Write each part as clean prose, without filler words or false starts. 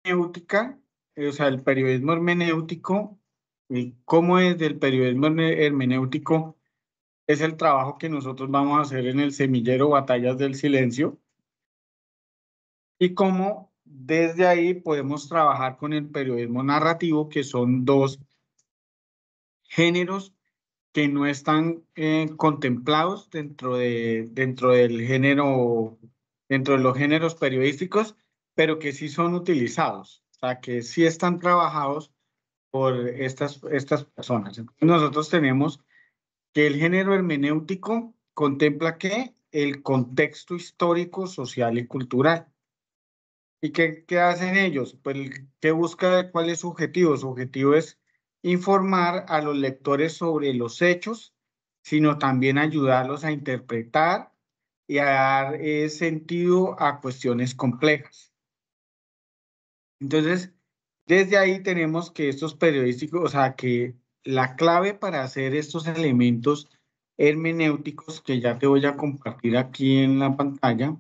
hermenéutica, o sea, el periodismo hermenéutico, y cómo es del periodismo hermenéutico es el trabajo que nosotros vamos a hacer en el semillero Batallas del Silencio y cómo desde ahí podemos trabajar con el periodismo narrativo, que son dos géneros que no están contemplados dentro del género, dentro de los géneros periodísticos, pero que sí son utilizados, o sea, que sí están trabajados por estas personas. Entonces, nosotros tenemos que el género hermenéutico contempla que el contexto histórico, social y cultural. ¿Y qué hacen ellos? Pues, ¿qué busca? ¿Cuál es su objetivo? Su objetivo es informar a los lectores sobre los hechos, sino también ayudarlos a interpretar y a dar sentido a cuestiones complejas. Entonces, desde ahí tenemos que estos periodísticos, o sea, que la clave para hacer estos elementos hermenéuticos, que ya te voy a compartir aquí en la pantalla,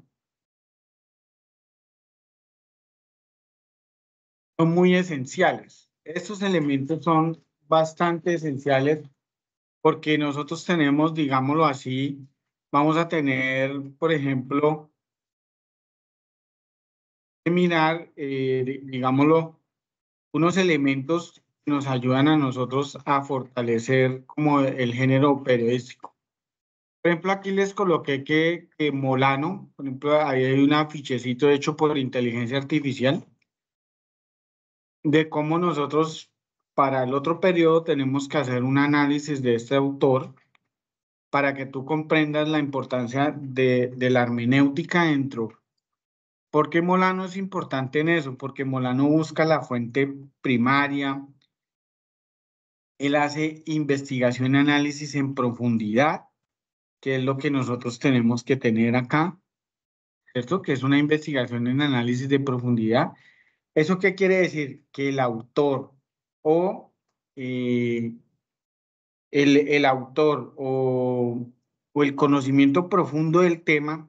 son muy esenciales. Estos elementos son bastante esenciales porque nosotros tenemos, digámoslo así, vamos a tener, por ejemplo, que mirar, digámoslo, unos elementos que nos ayudan a nosotros a fortalecer como el género periodístico. Por ejemplo, aquí les coloqué que Molano, por ejemplo, ahí hay un afichecito hecho por inteligencia artificial de cómo nosotros para el otro periodo tenemos que hacer un análisis de este autor para que tú comprendas la importancia de la hermenéutica dentro. ¿Por qué Molano es importante en eso? Porque Molano busca la fuente primaria, él hace investigación y análisis en profundidad, que es lo que nosotros tenemos que tener acá, ¿cierto? Que es una investigación en análisis de profundidad. ¿Eso qué quiere decir? Que el autor o eh, el autor o el conocimiento profundo del tema,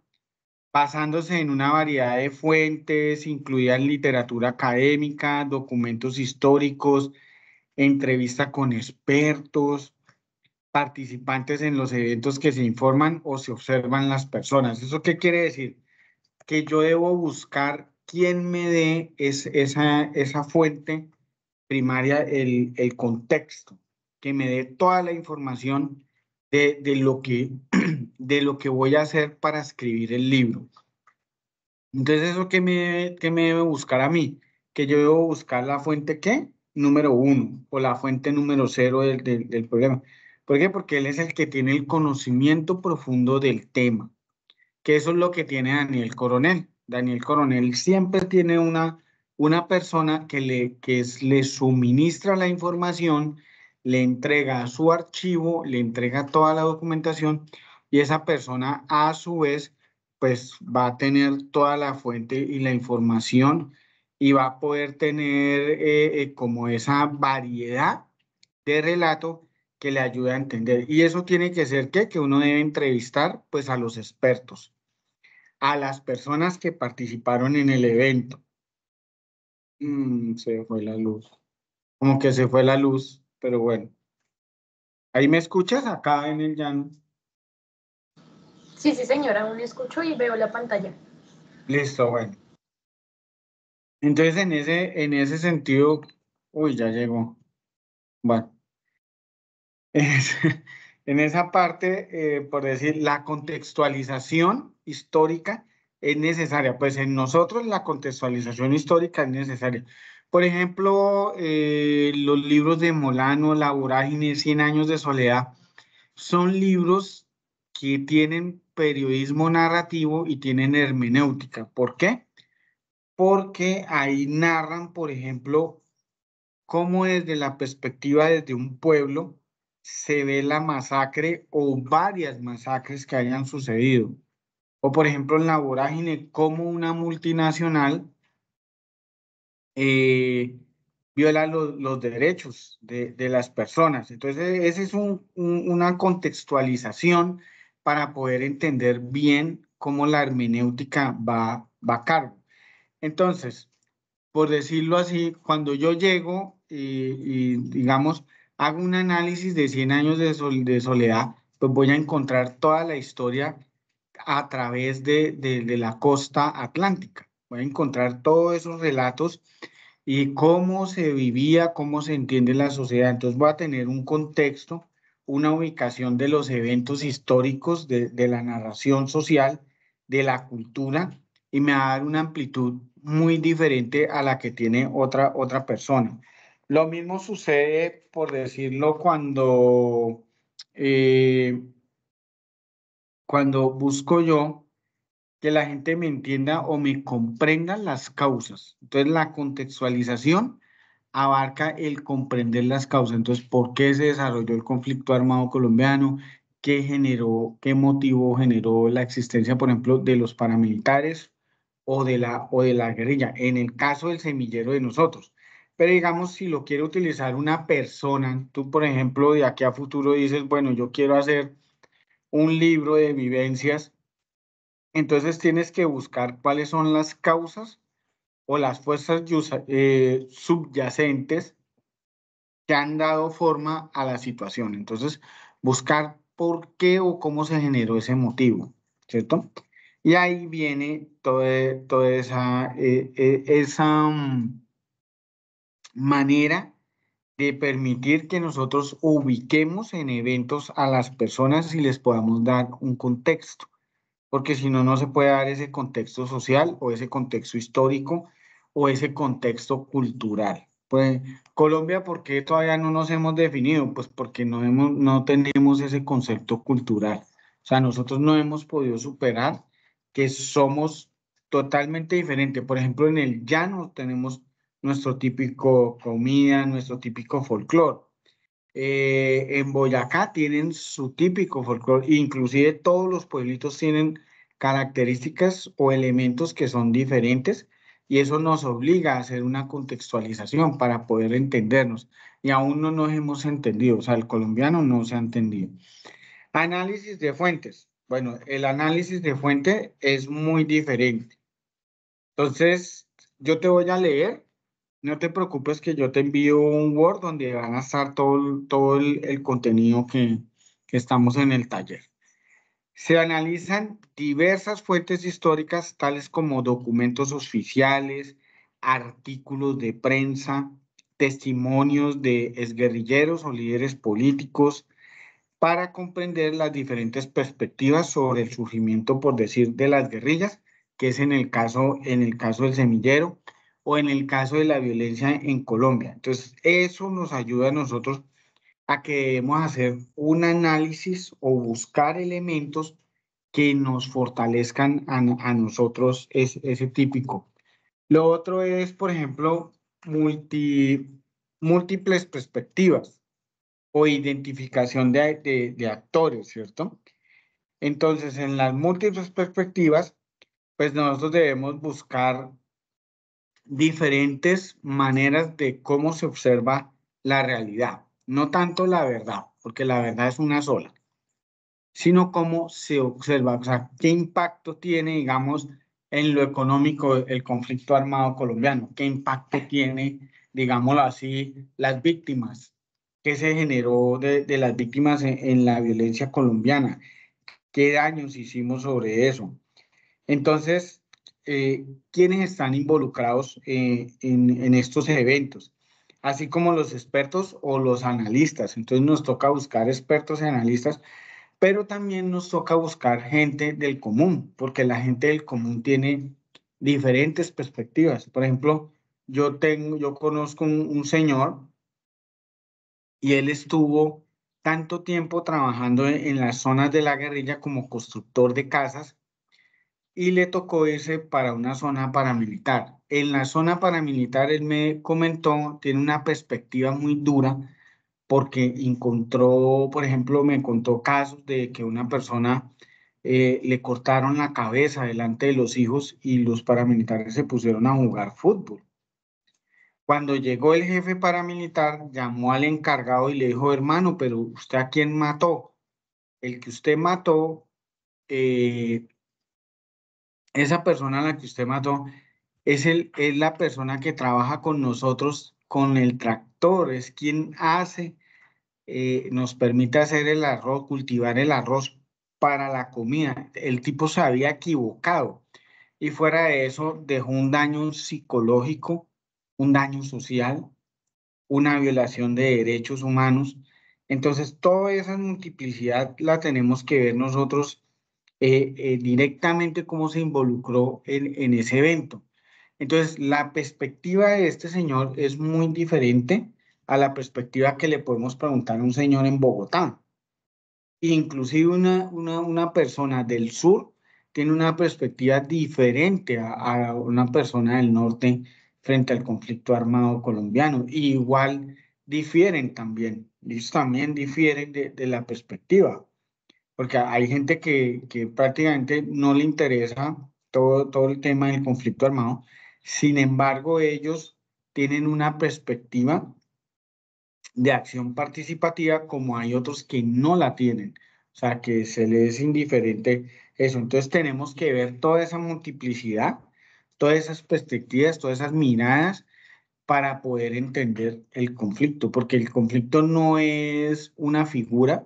basándose en una variedad de fuentes, incluida literatura académica, documentos históricos, entrevista con expertos, participantes en los eventos que se informan o se observan las personas. ¿Eso qué quiere decir? Que yo debo buscar quién me dé esa fuente primaria, el contexto, que me dé toda la información de lo de lo que voy a hacer para escribir el libro. Entonces, ¿eso qué me debe buscar a mí? Que yo debo buscar la fuente, ¿qué? Número uno, o la fuente número cero del problema. ¿Por qué? Porque él es el que tiene el conocimiento profundo del tema, que eso es lo que tiene Daniel Coronel. Daniel Coronel siempre tiene una persona le suministra la información, le entrega su archivo, le entrega toda la documentación y esa persona a su vez pues va a tener toda la fuente y la información y va a poder tener como esa variedad de relato que le ayude a entender. Y eso tiene que ser que uno debe entrevistar pues a los expertos, a las personas que participaron en el evento. Se fue la luz. Como que se fue la luz, pero bueno. ¿Ahí me escuchas acá en el llano? Sí, sí, señora, aún escucho y veo la pantalla. Listo, bueno. Entonces, en ese sentido, uy, ya llegó. Bueno, en esa parte, por decir, la contextualización histórica es necesaria. Pues en nosotros la contextualización histórica es necesaria. Por ejemplo, los libros de Molano, La Vorágine, Cien años de soledad, son libros que tienen periodismo narrativo y tienen hermenéutica. ¿Por qué? Porque ahí narran, por ejemplo, cómo desde la perspectiva desde un pueblo se ve la masacre o varias masacres que hayan sucedido. O por ejemplo en La Vorágine, cómo una multinacional eh, viola los derechos de las personas. Entonces, esa es una contextualización para poder entender bien cómo la hermenéutica va a cargo. Entonces, por decirlo así, cuando yo llego digamos, hago un análisis de 100 años de soledad, pues voy a encontrar toda la historia a través de la costa atlántica. Voy a encontrar todos esos relatos y cómo se vivía, cómo se entiende la sociedad. Entonces voy a tener un contexto, una ubicación de los eventos históricos, de la narración social, de la cultura, y me va a dar una amplitud muy diferente a la que tiene otra persona. Lo mismo sucede, por decirlo, eh, cuando busco yo que la gente me entienda o me comprenda las causas. Entonces, la contextualización abarca el comprender las causas. Entonces, ¿por qué se desarrolló el conflicto armado colombiano? ¿Qué generó, qué motivo generó la existencia, por ejemplo, de los paramilitares o de la guerrilla? En el caso del semillero de nosotros. Pero digamos, si lo quiere utilizar una persona, tú, por ejemplo, de aquí a futuro dices, bueno, yo quiero hacer un libro de vivencias, entonces tienes que buscar cuáles son las causas o las fuerzas subyacentes que han dado forma a la situación. Entonces, buscar por qué o cómo se generó ese motivo, ¿cierto? Y ahí viene toda esa manera de permitir que nosotros ubiquemos en eventos a las personas y les podamos dar un contexto, porque si no, no se puede dar ese contexto social o ese contexto histórico o ese contexto cultural. Pues Colombia, ¿por qué todavía no nos hemos definido? Pues porque no tenemos ese concepto cultural. O sea, nosotros no hemos podido superar que somos totalmente diferentes. Por ejemplo, en el llano tenemos nuestro típico comida, nuestro típico folclore. En Boyacá tienen su típico folclore, inclusive todos los pueblitos tienen características o elementos que son diferentes y eso nos obliga a hacer una contextualización para poder entendernos y aún no nos hemos entendido, o sea, el colombiano no se ha entendido. Análisis de fuentes. Bueno, el análisis de fuente es muy diferente. Entonces, yo te voy a leer, no te preocupes que yo te envío un Word donde van a estar todo el contenido que estamos en el taller. Se analizan diversas fuentes históricas, tales como documentos oficiales, artículos de prensa, testimonios de exguerrilleros o líderes políticos, para comprender las diferentes perspectivas sobre el surgimiento, por decir, de las guerrillas, que es en el caso del semillero o en el caso de la violencia en Colombia. Entonces, eso nos ayuda a nosotros a que debemos hacer un análisis o buscar elementos que nos fortalezcan a nosotros ese típico. Lo otro es, por ejemplo, múltiples perspectivas o identificación de actores, ¿cierto? Entonces, en las múltiples perspectivas, pues nosotros debemos buscar diferentes maneras de cómo se observa la realidad, no tanto la verdad, porque la verdad es una sola, sino cómo se observa, o sea, qué impacto tiene, digamos, en lo económico el conflicto armado colombiano, qué impacto tiene, digámoslo así, las víctimas, qué se generó de las víctimas en la violencia colombiana, qué daños hicimos sobre eso. Entonces, ¿quiénes están involucrados en estos eventos? Así como los expertos o los analistas. Entonces nos toca buscar expertos y analistas, pero también nos toca buscar gente del común, porque la gente del común tiene diferentes perspectivas. Por ejemplo, yo conozco un señor y él estuvo tanto tiempo trabajando en las zonas de la guerrilla como constructor de casas y le tocó irse para una zona paramilitar. En la zona paramilitar, él me comentó, tiene una perspectiva muy dura porque encontró, por ejemplo, me contó casos de que una persona le cortaron la cabeza delante de los hijos y los paramilitares se pusieron a jugar fútbol. Cuando llegó el jefe paramilitar, llamó al encargado y le dijo, hermano, pero ¿usted a quién mató? El que usted mató, esa persona a la que usted mató, es la persona que trabaja con nosotros con el tractor, es quien nos permite hacer el arroz, cultivar el arroz para la comida. El tipo se había equivocado y fuera de eso dejó un daño psicológico, un daño social, una violación de derechos humanos. Entonces, toda esa multiplicidad la tenemos que ver nosotros directamente cómo se involucró en ese evento. Entonces, la perspectiva de este señor es muy diferente a la perspectiva que le podemos preguntar a un señor en Bogotá. Inclusive una persona del sur tiene una perspectiva diferente a una persona del norte frente al conflicto armado colombiano. Y igual difieren también, ellos también difieren de la perspectiva, porque hay gente que prácticamente no le interesa todo el tema del conflicto armado. Sin embargo, ellos tienen una perspectiva de acción participativa como hay otros que no la tienen, o sea, que se les es indiferente eso. Entonces tenemos que ver toda esa multiplicidad, todas esas perspectivas, todas esas miradas para poder entender el conflicto, porque el conflicto no es una figura,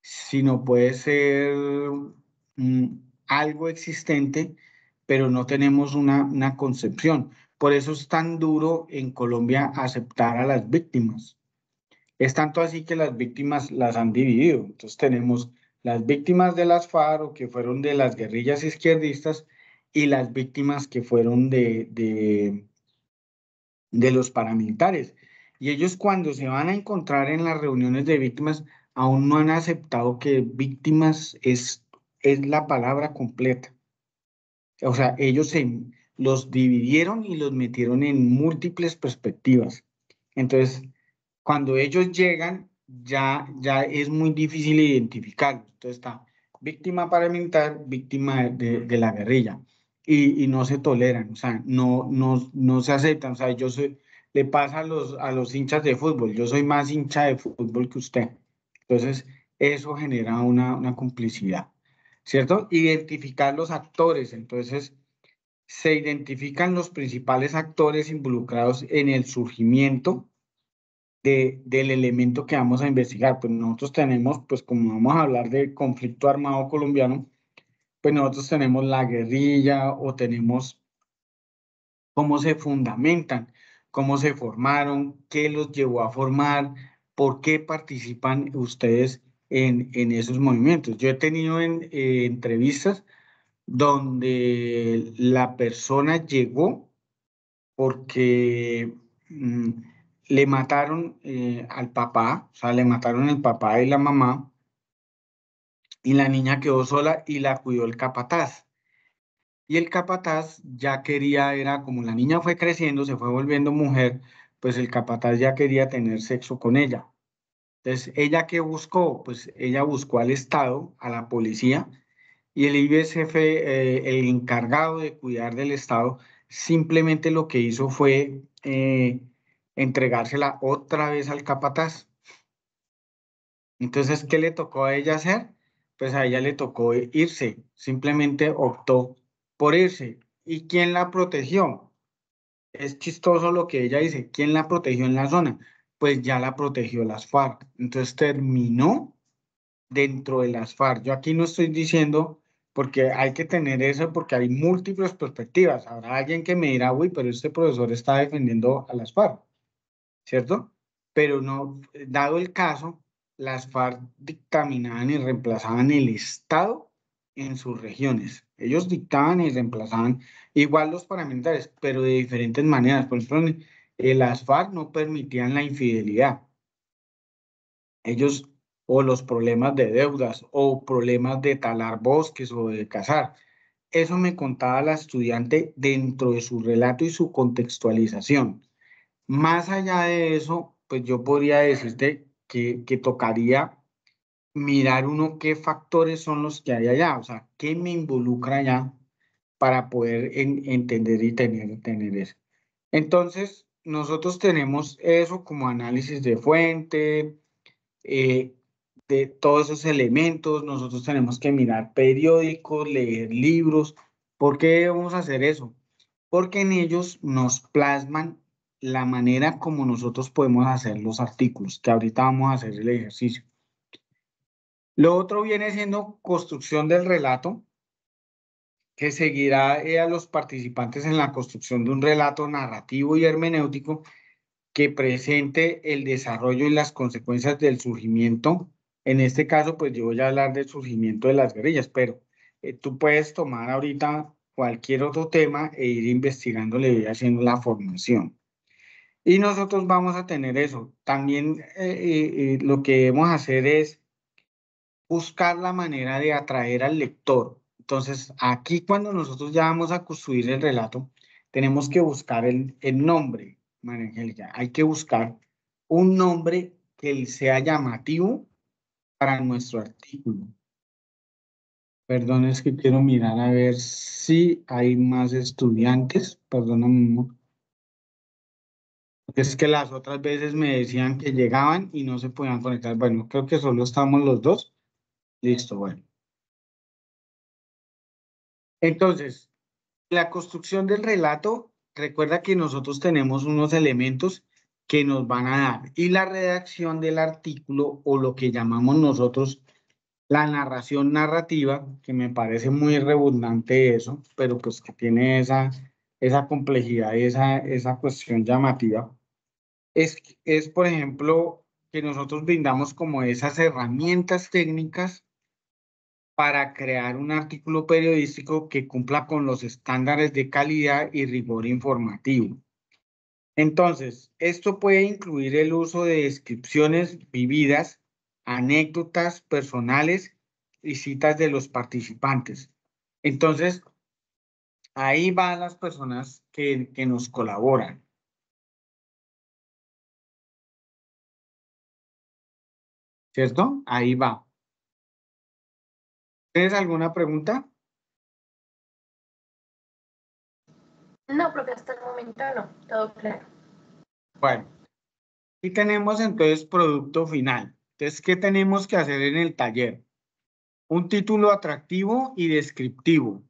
sino puede ser algo existente, pero no tenemos una concepción. Por eso es tan duro en Colombia aceptar a las víctimas. Es tanto así que las víctimas las han dividido. Entonces tenemos las víctimas de las FARC o que fueron de las guerrillas izquierdistas y las víctimas que fueron de los paramilitares. Y ellos cuando se van a encontrar en las reuniones de víctimas, aún no han aceptado que víctimas es la palabra completa. O sea, los dividieron y los metieron en múltiples perspectivas. Entonces, cuando ellos llegan, ya es muy difícil identificarlos. Entonces está víctima paramilitar, víctima de la guerrilla. Y no se toleran, o sea, no se aceptan. O sea, le pasa a los hinchas de fútbol, yo soy más hincha de fútbol que usted. Entonces, eso genera una complicidad, ¿cierto? Identificar los actores. Entonces, se identifican los principales actores involucrados en el surgimiento del elemento que vamos a investigar. Pues nosotros tenemos, pues como vamos a hablar de conflicto armado colombiano, pues nosotros tenemos la guerrilla o tenemos cómo se fundamentan, cómo se formaron, qué los llevó a formar, por qué participan ustedes en esos movimientos. Yo he tenido entrevistas donde la persona llegó porque le mataron al papá, o sea, le mataron el papá y la mamá, y la niña quedó sola y la cuidó el capataz. Y el capataz ya quería, era como la niña fue creciendo, se fue volviendo mujer, pues el capataz ya quería tener sexo con ella. Entonces, ¿ella qué buscó? Pues ella buscó al Estado, a la policía, y el IBSF, el encargado de cuidar del Estado, simplemente lo que hizo fue entregársela otra vez al capataz. Entonces, ¿qué le tocó a ella hacer? Pues a ella le tocó irse, simplemente optó por irse. ¿Y quién la protegió? Es chistoso lo que ella dice, ¿quién la protegió en la zona? Pues ya la protegió las FARC. Entonces terminó dentro de las FARC. Yo aquí no estoy diciendo, porque hay que tener eso, porque hay múltiples perspectivas. Habrá alguien que me dirá, uy, pero este profesor está defendiendo a las FARC, ¿cierto? Pero no, dado el caso, las FARC dictaminaban y reemplazaban el Estado en sus regiones. Ellos dictaban y reemplazaban igual los paramilitares, pero de diferentes maneras. Por ejemplo, las FARC no permitían la infidelidad. Ellos, o los problemas de deudas, o problemas de talar bosques o de cazar. Eso me contaba la estudiante dentro de su relato y su contextualización. Más allá de eso, pues yo podría decirte que tocaría mirar uno qué factores son los que hay allá, o sea, qué me involucra allá para poder entender y tener eso. Entonces, nosotros tenemos eso como análisis de fuente, eh, de todos esos elementos, nosotros tenemos que mirar periódicos, leer libros. ¿Por qué vamos a hacer eso? porque en ellos nos plasman la manera como nosotros podemos hacer los artículos, que ahorita vamos a hacer el ejercicio. Lo otro viene siendo construcción del relato, que seguirá a los participantes en la construcción de un relato narrativo y hermenéutico que presente el desarrollo y las consecuencias del surgimiento. En este caso, pues yo voy a hablar del surgimiento de las guerrillas, pero tú puedes tomar ahorita cualquier otro tema e ir investigándole y haciendo la formación. Y nosotros vamos a tener eso. También lo que debemos hacer es buscar la manera de atraer al lector. Entonces, aquí cuando nosotros ya vamos a construir el relato, tenemos que buscar el nombre, María Angélica. Hay que buscar un nombre que sea llamativo para nuestro artículo. Perdón, es que quiero mirar a ver si hay más estudiantes. Perdóname. Es que las otras veces me decían que llegaban y no se podían conectar. Bueno, creo que solo estamos los dos. Listo, bueno. Entonces, la construcción del relato, recuerda que nosotros tenemos unos elementos que nos van a dar y la redacción del artículo o lo que llamamos nosotros la narración narrativa, que me parece muy redundante eso, pero pues que tiene esa complejidad y esa cuestión llamativa, es, por ejemplo, que nosotros brindamos como esas herramientas técnicas para crear un artículo periodístico que cumpla con los estándares de calidad y rigor informativo. Entonces, esto puede incluir el uso de descripciones vividas, anécdotas personales y citas de los participantes. Entonces, ahí van las personas que nos colaboran. ¿Cierto? Ahí va. ¿Tienes alguna pregunta? No, profe, hasta el momento no, todo claro. Bueno, y tenemos entonces producto final. Entonces, ¿qué tenemos que hacer en el taller? Un título atractivo y descriptivo,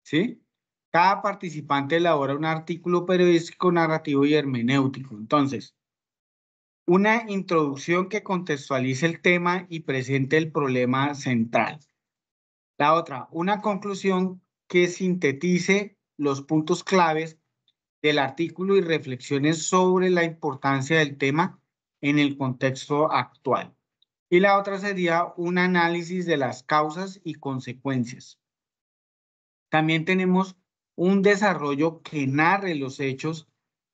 ¿sí? Cada participante elabora un artículo periodístico, narrativo y hermenéutico. Entonces, una introducción que contextualice el tema y presente el problema central. La otra, una conclusión que sintetice los puntos claves del artículo y reflexiones sobre la importancia del tema en el contexto actual. Y la otra sería un análisis de las causas y consecuencias. También tenemos un desarrollo que narre los hechos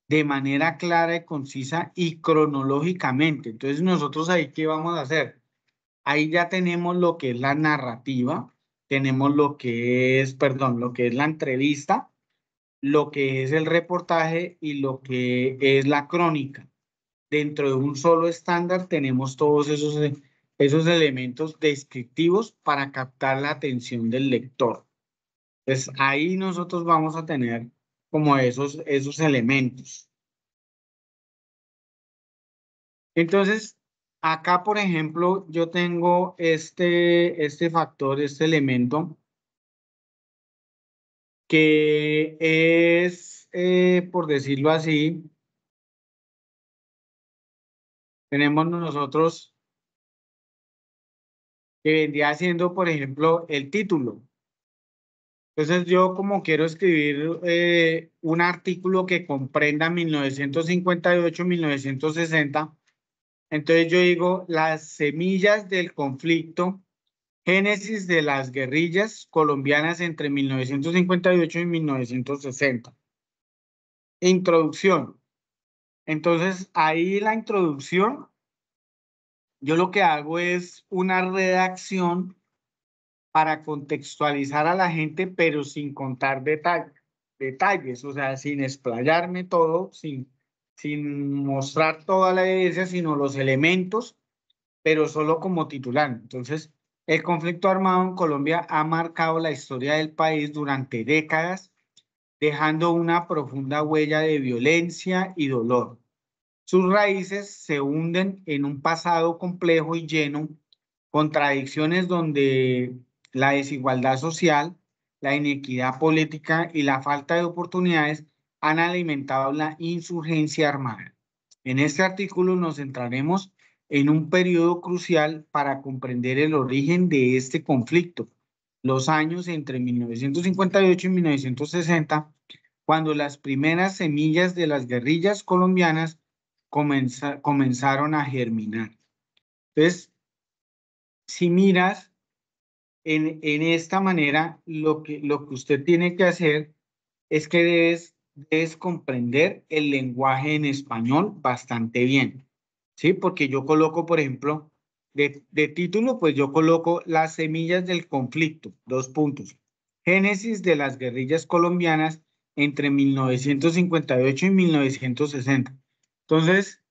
de manera clara y concisa y cronológicamente. Entonces, nosotros ahí, ¿qué vamos a hacer? Ahí ya tenemos lo que es la narrativa, tenemos lo que es, perdón, lo que es la entrevista, lo que es el reportaje y lo que es la crónica. Dentro de un solo estándar tenemos todos esos elementos descriptivos para captar la atención del lector. Pues ahí nosotros vamos a tener como esos elementos. Entonces, acá, por ejemplo, yo tengo este factor, este elemento, que es, por decirlo así, tenemos nosotros que vendría siendo, por ejemplo, el título. Entonces, yo como quiero escribir un artículo que comprenda 1958-1960, entonces yo digo las semillas del conflicto, génesis de las guerrillas colombianas entre 1958 y 1960. Introducción. Entonces, ahí la introducción, yo lo que hago es una redacción para contextualizar a la gente, pero sin contar detalles, o sea, sin explayarme todo, sin mostrar toda la evidencia, sino los elementos, pero solo como titular. Entonces, el conflicto armado en Colombia ha marcado la historia del país durante décadas, dejando una profunda huella de violencia y dolor. Sus raíces se hunden en un pasado complejo y lleno de contradicciones donde la desigualdad social, la inequidad política y la falta de oportunidades han alimentado la insurgencia armada. En este artículo nos centraremos en un periodo crucial para comprender el origen de este conflicto, los años entre 1958 y 1960, cuando las primeras semillas de las guerrillas colombianas comenzaron a germinar. Entonces, si miras en esta manera, lo que usted tiene que hacer es que debes comprender el lenguaje en español bastante bien, ¿sí? Porque yo coloco, por ejemplo, de título, pues yo coloco las semillas del conflicto, dos puntos. Génesis de las guerrillas colombianas entre 1958 y 1960. Entonces,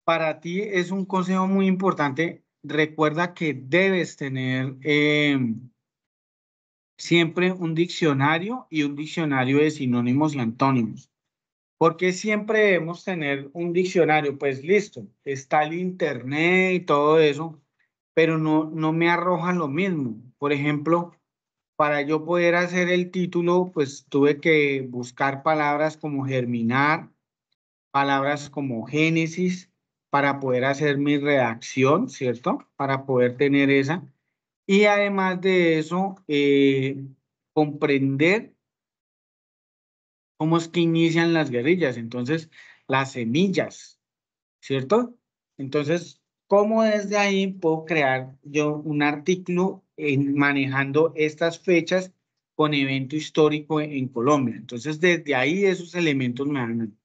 para ti es un consejo muy importante. Recuerda que debes tener siempre un diccionario y un diccionario de sinónimos y antónimos. Porque siempre debemos tener un diccionario, pues listo, está el internet y todo eso, pero no me arroja lo mismo. Por ejemplo, para yo poder hacer el título, pues tuve que buscar palabras como germinar, palabras como génesis, para poder hacer mi redacción, ¿cierto? Para poder tener esa. Y además de eso, comprender cómo es que inician las guerrillas. Entonces, las semillas, ¿cierto? Entonces, ¿cómo desde ahí puedo crear yo un artículo manejando estas fechas con evento histórico en Colombia? Entonces, desde ahí esos elementos me dan.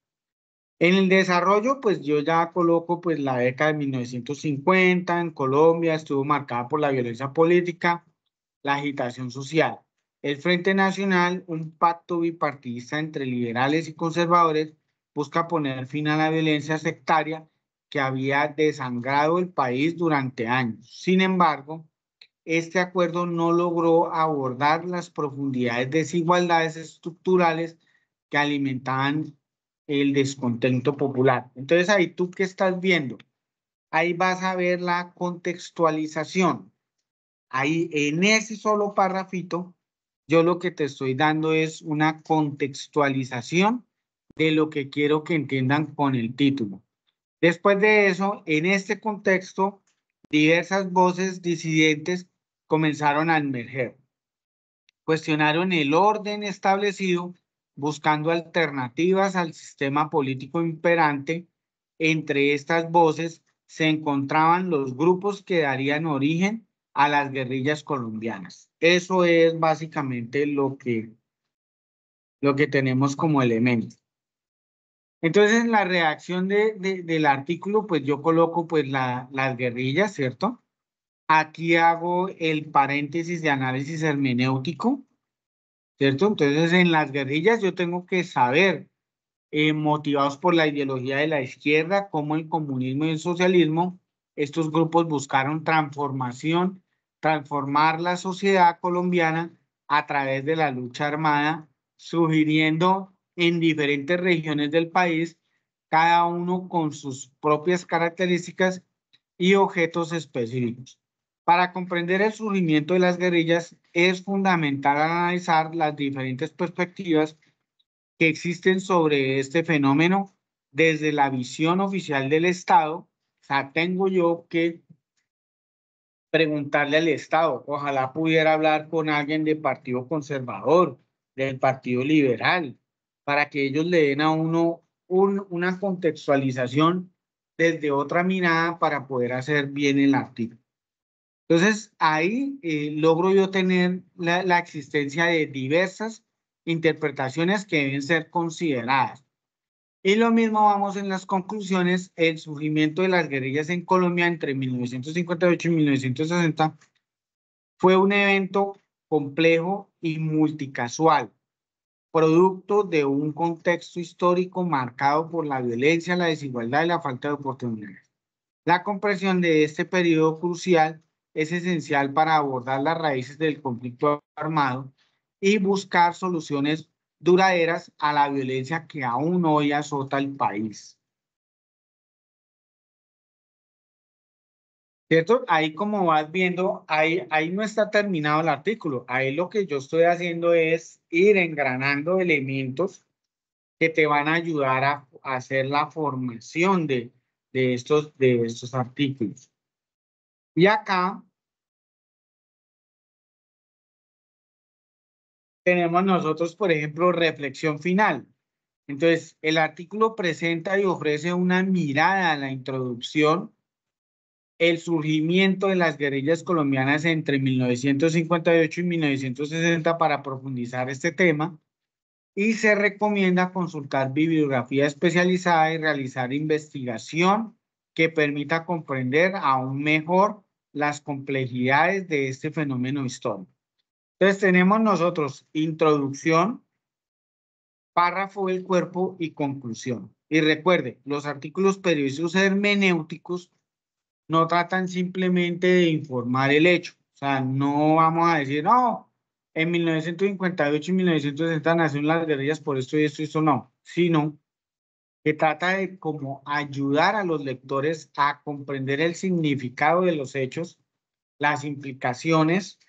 En el desarrollo, pues yo ya coloco pues la década de 1950 en Colombia, estuvo marcada por la violencia política, la agitación social. El Frente Nacional, un pacto bipartidista entre liberales y conservadores, busca poner fin a la violencia sectaria que había desangrado el país durante años. Sin embargo, este acuerdo no logró abordar las profundidades desigualdades estructurales que alimentaban el descontento popular. Entonces, ahí tú qué estás viendo, ahí vas a ver la contextualización. Ahí en ese solo párrafito, yo lo que te estoy dando es una contextualización de lo que quiero que entiendan con el título. Después de eso, en este contexto, diversas voces disidentes comenzaron a emerger. Cuestionaron el orden establecido, buscando alternativas al sistema político imperante. Entre estas voces se encontraban los grupos que darían origen a las guerrillas colombianas. Eso es básicamente lo que tenemos como elemento. Entonces, en la redacción del artículo, pues yo coloco pues las guerrillas, ¿cierto? Aquí hago el paréntesis de análisis hermenéutico, ¿cierto? Entonces, en las guerrillas yo tengo que saber, motivados por la ideología de la izquierda, como el comunismo y el socialismo, estos grupos buscaron transformar la sociedad colombiana a través de la lucha armada, sugiriendo en diferentes regiones del país, cada uno con sus propias características y objetos específicos. Para comprender el surgimiento de las guerrillas, es fundamental analizar las diferentes perspectivas que existen sobre este fenómeno desde la visión oficial del Estado. O sea, tengo yo que preguntarle al Estado, ojalá pudiera hablar con alguien del Partido Conservador, del Partido Liberal, para que ellos le den a uno una contextualización desde otra mirada para poder hacer bien el artículo. Entonces, ahí logro yo tener la existencia de diversas interpretaciones que deben ser consideradas. Y lo mismo vamos en las conclusiones, el surgimiento de las guerrillas en Colombia entre 1958 y 1960 fue un evento complejo y multicasual, producto de un contexto histórico marcado por la violencia, la desigualdad y la falta de oportunidades. La comprensión de este periodo crucial es esencial para abordar las raíces del conflicto armado y buscar soluciones duraderas a la violencia que aún hoy azota el país. ¿Cierto? Ahí como vas viendo, ahí no está terminado el artículo. Ahí lo que yo estoy haciendo es ir engranando elementos que te van a ayudar a hacer la formación de estos artículos. Y acá tenemos nosotros, por ejemplo, reflexión final. Entonces, el artículo presenta y ofrece una mirada a la introducción, el surgimiento de las guerrillas colombianas entre 1958 y 1960 para profundizar este tema, y se recomienda consultar bibliografía especializada y realizar investigación que permita comprender aún mejor las complejidades de este fenómeno histórico. Entonces tenemos nosotros introducción, párrafo del cuerpo y conclusión. Y recuerde, los artículos periodísticos hermenéuticos no tratan simplemente de informar el hecho. O sea, no vamos a decir, no, en 1958 y 1960 nacieron las guerrillas por esto y esto, no. Sino que trata de como ayudar a los lectores a comprender el significado de los hechos, las implicaciones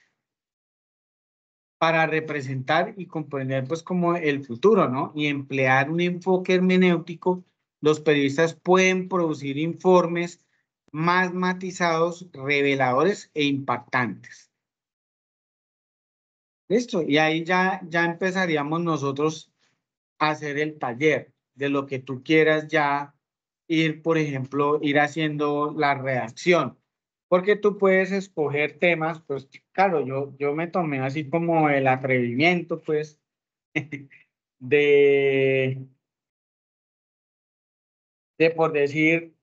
para representar y comprender pues como el futuro, ¿no? Y emplear un enfoque hermenéutico, los periodistas pueden producir informes más matizados, reveladores e impactantes. Listo, y ahí ya empezaríamos nosotros a hacer el taller de lo que tú quieras ya ir, por ejemplo, ir haciendo la redacción. Porque tú puedes escoger temas, pues claro, yo me tomé así como el atrevimiento, pues, de, de por decir,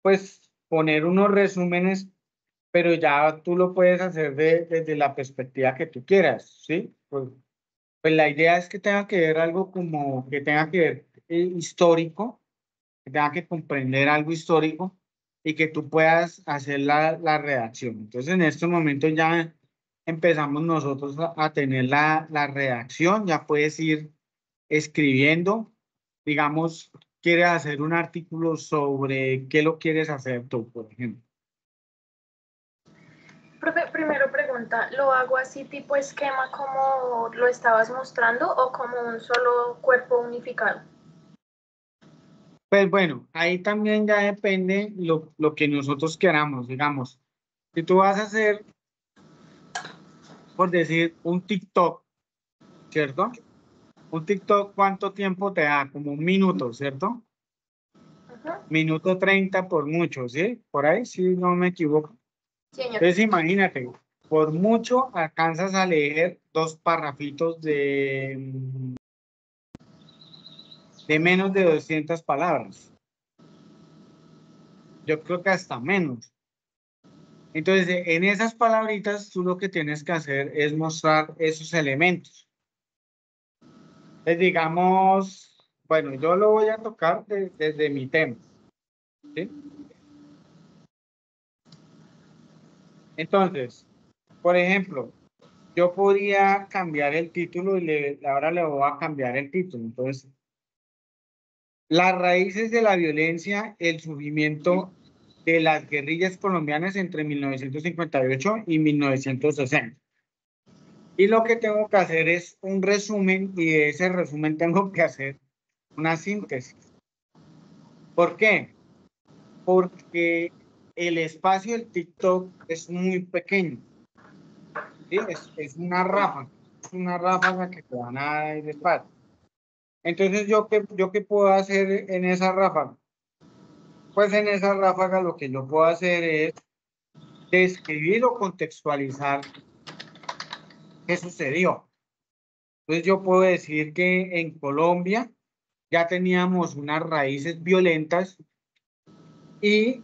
pues, poner unos resúmenes, pero ya tú lo puedes hacer desde la perspectiva que tú quieras, ¿sí? Pues la idea es que tenga que ver algo como que tenga que ver histórico, que tenga que comprender algo histórico y que tú puedas hacer la redacción. Entonces, en estos momentos ya empezamos nosotros a tener la redacción, ya puedes ir escribiendo, digamos, quieres hacer un artículo sobre qué lo quieres hacer tú, por ejemplo. Profe, primero pregunta, ¿lo hago así tipo esquema como lo estabas mostrando o como un solo cuerpo unificado? Pues bueno, ahí también ya depende lo que nosotros queramos, digamos. Si tú vas a hacer, por decir, un TikTok, ¿cierto? Un TikTok, ¿cuánto tiempo te da? Como un minuto, ¿cierto? Ujú. Minuto 30 por mucho, ¿sí? Por ahí, sí, no me equivoco. Señor. Entonces, imagínate, por mucho alcanzas a leer dos parrafitos de menos de 200 palabras. Yo creo que hasta menos. Entonces, en esas palabritas, tú lo que tienes que hacer es mostrar esos elementos. Digamos, bueno, yo lo voy a tocar desde mi tema, ¿sí? Entonces, por ejemplo, yo podría cambiar el título y ahora le voy a cambiar el título. Entonces, las raíces de la violencia, el surgimiento de las guerrillas colombianas entre 1958 y 1960. Y lo que tengo que hacer es un resumen y de ese resumen tengo que hacer una síntesis. ¿Por qué? Porque el espacio del TikTok es muy pequeño, ¿sí? Es una ráfaga que te van a dar el espacio. Entonces, ¿yo qué puedo hacer en esa ráfaga? Pues en esa ráfaga lo que yo puedo hacer es describir o contextualizar qué sucedió. Entonces, yo puedo decir que en Colombia ya teníamos unas raíces violentas y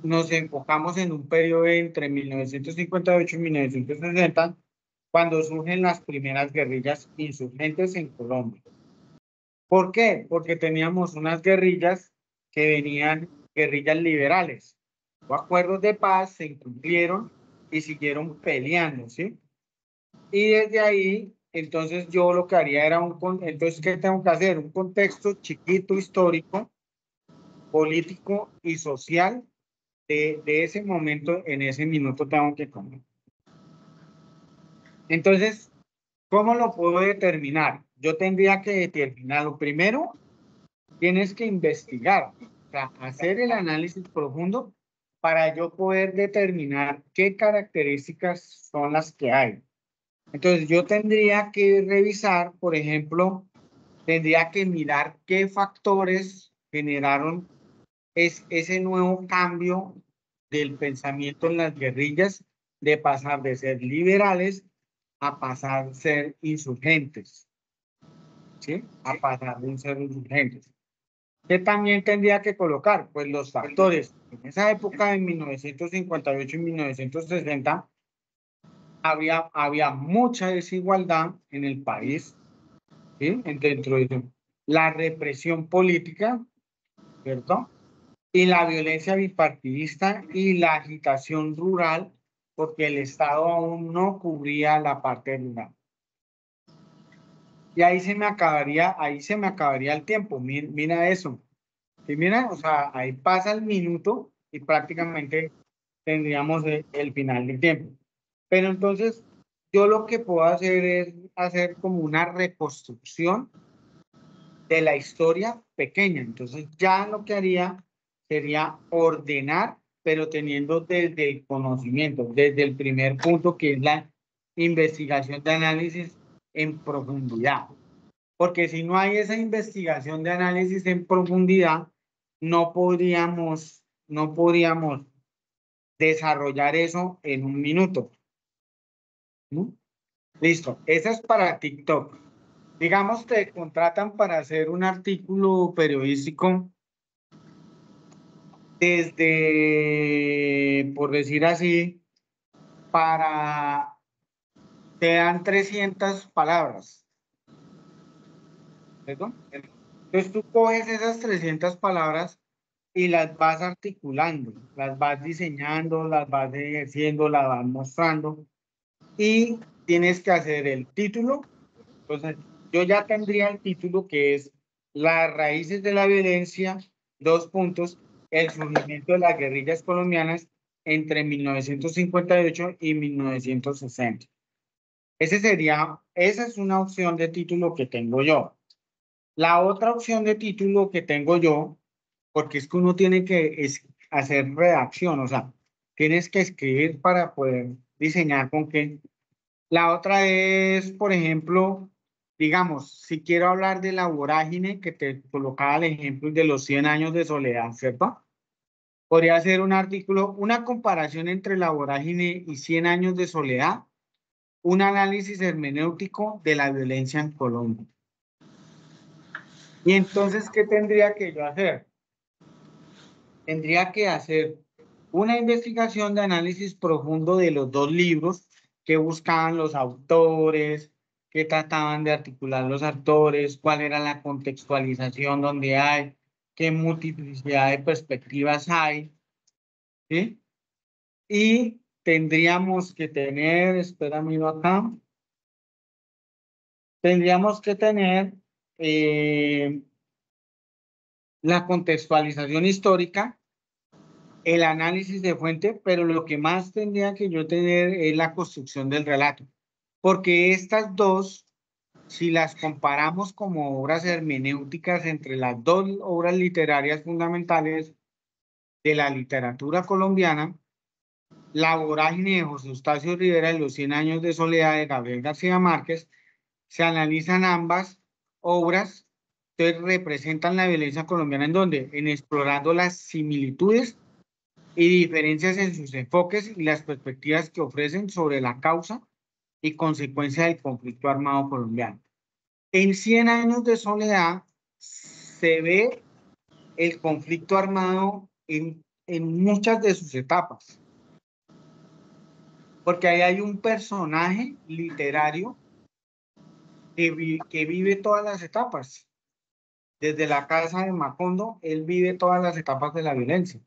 nos enfocamos en un periodo entre 1958 y 1960, cuando surgen las primeras guerrillas insurgentes en Colombia. ¿Por qué? Porque teníamos unas guerrillas que venían, guerrillas liberales. Los acuerdos de paz se incumplieron y siguieron peleando, ¿sí? Y desde ahí, entonces yo lo que haría era entonces, ¿qué tengo que hacer? Un contexto chiquito histórico, político y social de ese momento, en ese minuto tengo que comer. Entonces, ¿cómo lo puedo determinar? Yo tendría que determinarlo. Primero, tienes que investigar, o sea, hacer el análisis profundo para yo poder determinar qué características son las que hay. Entonces, yo tendría que revisar, por ejemplo, tendría que mirar qué factores generaron ese nuevo cambio del pensamiento en las guerrillas, de pasar de ser liberales a pasar a ser insurgentes, ¿sí? A pasar de ser insurgentes. ¿Qué también tendría que colocar? Pues los factores. En esa época, en 1958 y 1960, había mucha desigualdad en el país, ¿sí? Dentro de eso, la represión política, ¿cierto? Y la violencia bipartidista y la agitación rural, porque el Estado aún no cubría la parte rural. Y ahí se me acabaría el tiempo. Mira eso. Y mira, o sea, ahí pasa el minuto y prácticamente tendríamos el final del tiempo. Pero entonces, yo lo que puedo hacer es hacer como una reconstrucción de la historia pequeña. Entonces, ya lo que haría sería ordenar, pero teniendo desde el conocimiento, desde el primer punto, que es la investigación de análisis en profundidad. Porque si no hay esa investigación de análisis en profundidad, no podríamos desarrollar eso en un minuto. ¿No? Listo, esa es para TikTok. Digamos, te contratan para hacer un artículo periodístico desde, por decir así, te dan 300 palabras, ¿cierto? Entonces tú coges esas 300 palabras y las vas articulando, las vas diseñando, las vas ejerciendo, las vas mostrando y tienes que hacer el título. Entonces, yo ya tendría el título que es Las raíces de la violencia, dos puntos, el surgimiento de las guerrillas colombianas entre 1958 y 1960. Esa es una opción de título que tengo yo. La otra opción de título que tengo yo, porque es que uno tiene que hacer redacción, o sea, tienes que escribir para poder diseñar con qué. La otra es, por ejemplo, digamos, si quiero hablar de la vorágine, que te colocaba el ejemplo de los 100 años de soledad, ¿cierto? Podría hacer un artículo, una comparación entre la vorágine y 100 años de soledad, un análisis hermenéutico de la violencia en Colombia. Y entonces, ¿qué tendría que yo hacer? Tendría que hacer una investigación de análisis profundo de los dos libros, que buscaban los autores, que trataban de articular los autores, cuál era la contextualización donde hay, qué multiplicidad de perspectivas hay, ¿sí? Y tendríamos que tener, espérame acá, tendríamos que tener la contextualización histórica, el análisis de fuente, pero lo que más tendría que yo tener es la construcción del relato, porque estas dos, si las comparamos como obras hermenéuticas entre las dos obras literarias fundamentales de la literatura colombiana, La vorágine de José Eustacio Rivera y Los 100 años de soledad de Gabriel García Márquez, se analizan ambas obras, entonces representan la violencia colombiana en donde, en explorando las similitudes y diferencias en sus enfoques y las perspectivas que ofrecen sobre la causa y consecuencia del conflicto armado colombiano. En 100 años de soledad se ve el conflicto armado en muchas de sus etapas, porque ahí hay un personaje literario que vive todas las etapas. Desde la casa de Macondo, él vive todas las etapas de la violencia.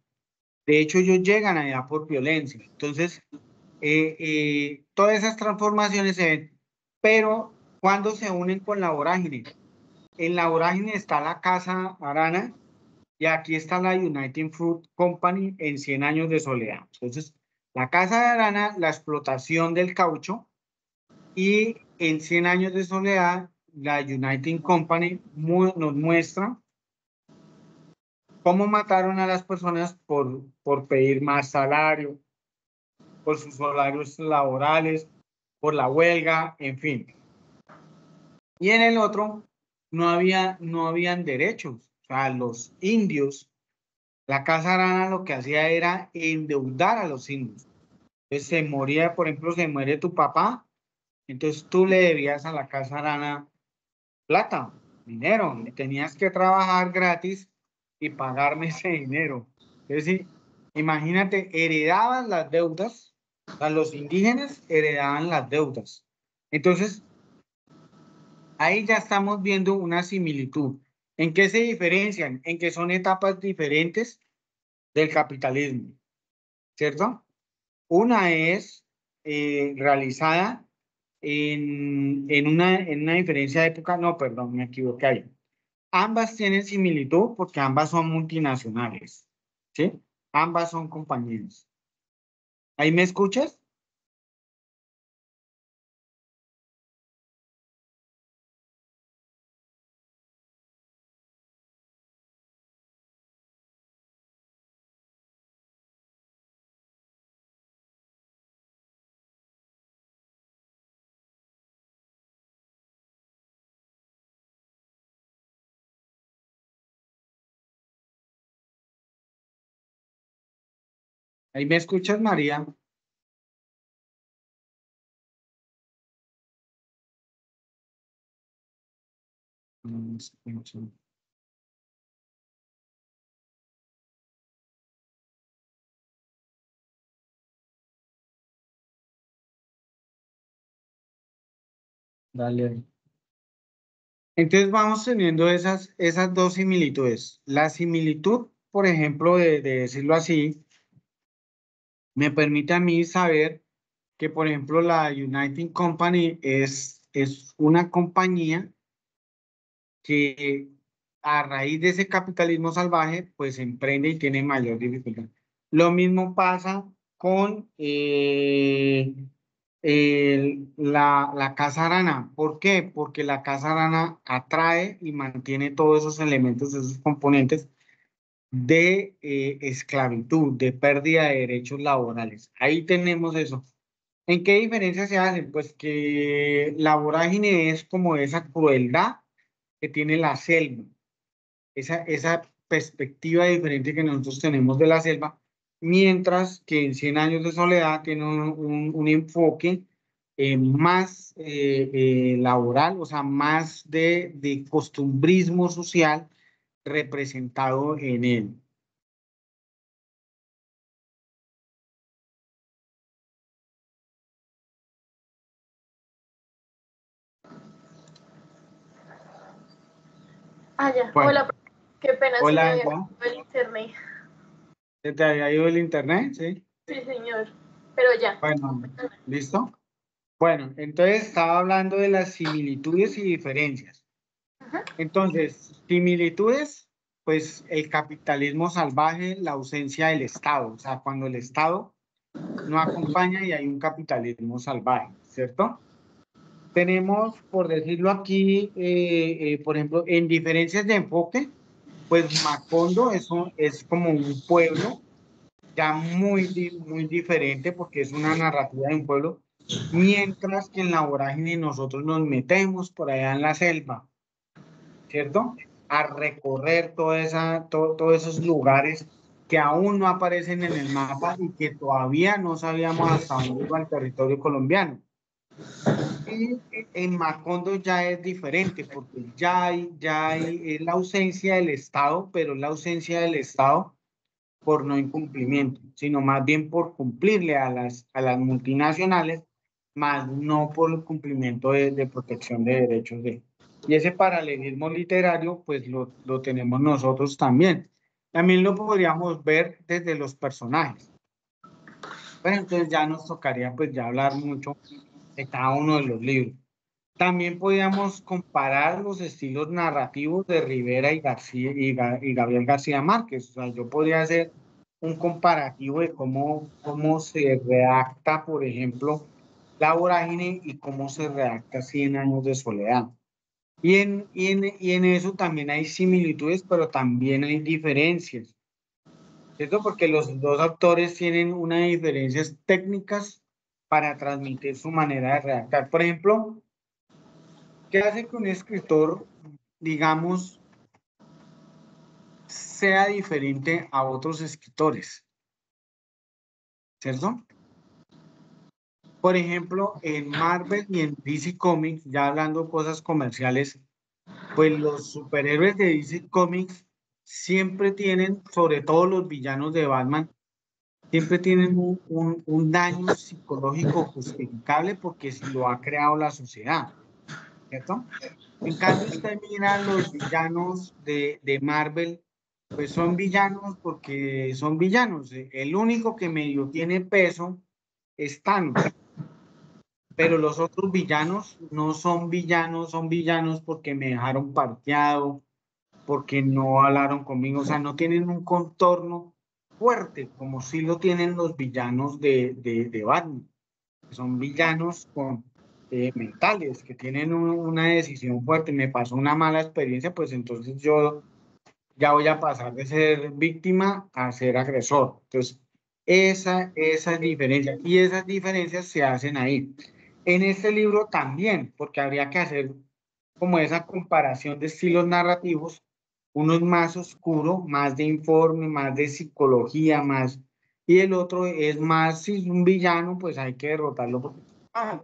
De hecho, ellos llegan allá por violencia. Entonces, todas esas transformaciones se ven, pero cuando se unen con la vorágine. En la vorágine está la casa Arana y aquí está la United Fruit Company en 100 años de soledad. Entonces, la Casa de Arana, la explotación del caucho, y en 100 años de soledad, la United Company nos muestra cómo mataron a las personas por pedir más salario, por sus horarios laborales, por la huelga, en fin. Y en el otro no habían derechos. O sea, los indios, la Casa Arana lo que hacía era endeudar a los indios. Entonces se moría, por ejemplo, se muere tu papá, entonces tú le debías a la Casa Arana plata, dinero, y tenías que trabajar gratis y pagarme ese dinero. Es decir, imagínate, heredaban las deudas, o sea, los indígenas heredaban las deudas. Entonces, ahí ya estamos viendo una similitud. ¿En qué se diferencian? En que son etapas diferentes del capitalismo, ¿cierto? Una es realizada en una diferencia de época, no, perdón, me equivoqué ahí. Ambas tienen similitud porque ambas son multinacionales, ¿sí? Ambas son compañías. ¿Ahí me escuchas? ¿Ahí me escuchas, María? No, escucho. Dale. Entonces vamos teniendo esas dos similitudes. La similitud, por ejemplo, de decirlo así, me permite a mí saber que, por ejemplo, la United Company es una compañía que a raíz de ese capitalismo salvaje, pues emprende y tiene mayor dificultad. Lo mismo pasa con la Casa Arana. ¿Por qué? Porque la Casa Arana atrae y mantiene todos esos elementos, esos componentes de esclavitud, de pérdida de derechos laborales. Ahí tenemos eso. ¿En qué diferencia se hacen? Pues que la vorágine es como esa crueldad que tiene la selva, esa perspectiva diferente que nosotros tenemos de la selva, mientras que en 100 años de soledad tiene un enfoque más laboral, o sea, más de costumbrismo social representado en él. Ah, ya. Bueno, Hola, qué pena, se me hola, había ¿ya? caído el internet. ¿Se te había ido el internet? Sí. Sí, señor. Pero ya. Bueno, ¿listo? Bueno, entonces estaba hablando de las similitudes y diferencias. Ajá. Entonces, similitudes, pues el capitalismo salvaje, la ausencia del Estado, o sea, cuando el Estado no acompaña y hay un capitalismo salvaje, ¿cierto? Tenemos, por decirlo aquí, por ejemplo, en diferencias de enfoque, pues Macondo es como un pueblo ya muy diferente porque es una narrativa de un pueblo, mientras que en la vorágine nosotros nos metemos por allá en la selva, ¿cierto? A recorrer todos esos lugares que aún no aparecen en el mapa y que todavía no sabíamos hasta dónde iba el territorio colombiano. Y en Macondo ya es diferente porque ya hay la ausencia del Estado, pero la ausencia del Estado por no incumplimiento, sino más bien por cumplirle a las multinacionales, más no por el cumplimiento de protección de derechos de. Y ese paralelismo literario, pues lo tenemos nosotros también. También lo podríamos ver desde los personajes. Pero entonces ya nos tocaría pues ya hablar mucho de cada uno de los libros. También podíamos comparar los estilos narrativos de Rivera y García y Gabriel García Márquez. O sea, yo podría hacer un comparativo de cómo se redacta, por ejemplo, La Vorágine y cómo se redacta Cien años de soledad. Y en eso también hay similitudes, pero también hay diferencias, ¿cierto? Porque los dos autores tienen unas diferencias técnicas para transmitir su manera de redactar. Por ejemplo, ¿qué hace que un escritor, digamos, sea diferente a otros escritores? ¿Cierto? Por ejemplo, en Marvel y en DC Comics, ya hablando cosas comerciales, pues los superhéroes de DC Comics siempre tienen, sobre todo los villanos de Batman, siempre tienen un daño psicológico justificable porque lo ha creado la sociedad, ¿cierto? En cambio, usted mira los villanos de Marvel, pues son villanos porque son villanos. El único que medio tiene peso es Thanos, pero los otros villanos no son villanos porque me dejaron parqueado, porque no hablaron conmigo, o sea, no tienen un contorno fuerte como sí lo tienen los villanos de Batman. Son villanos mentales, que tienen una decisión fuerte. Me pasó una mala experiencia, pues entonces yo ya voy a pasar de ser víctima a ser agresor. Entonces, esa diferencia, y esas diferencias se hacen ahí. En este libro también, porque habría que hacer como esa comparación de estilos narrativos, uno es más oscuro, más de informe, más de psicología, más, y el otro es más, si es un villano, pues hay que derrotarlo. Ah,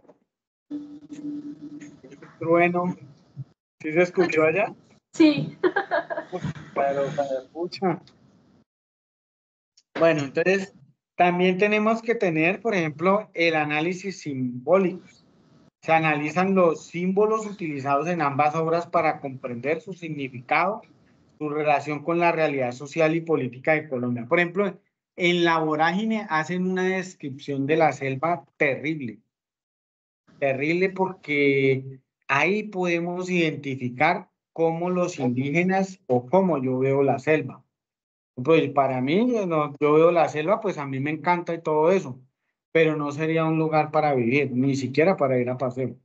trueno, ¿sí se escuchó allá? Sí. Pero, escucha. Bueno, entonces también tenemos que tener, por ejemplo, el análisis simbólico. Se analizan los símbolos utilizados en ambas obras para comprender su significado, su relación con la realidad social y política de Colombia. Por ejemplo, en La Vorágine hacen una descripción de la selva terrible, terrible porque ahí podemos identificar cómo los indígenas o cómo yo veo la selva. Pues para mí, yo veo la selva, pues a mí me encanta y todo eso, pero no sería un lugar para vivir, ni siquiera para ir a paseo.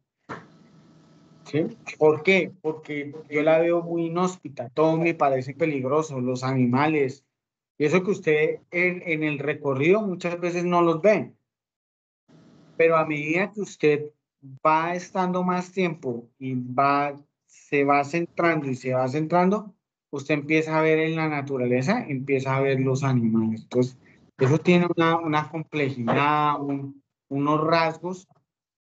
¿Sí? ¿Por qué? Porque yo la veo muy inhóspita, todo me parece peligroso, los animales, y eso que usted en el recorrido muchas veces no los ve, pero a medida que usted va estando más tiempo y se va centrando y se va centrando, usted empieza a ver en la naturaleza, empieza a ver los animales. Entonces, eso tiene una complejidad, unos rasgos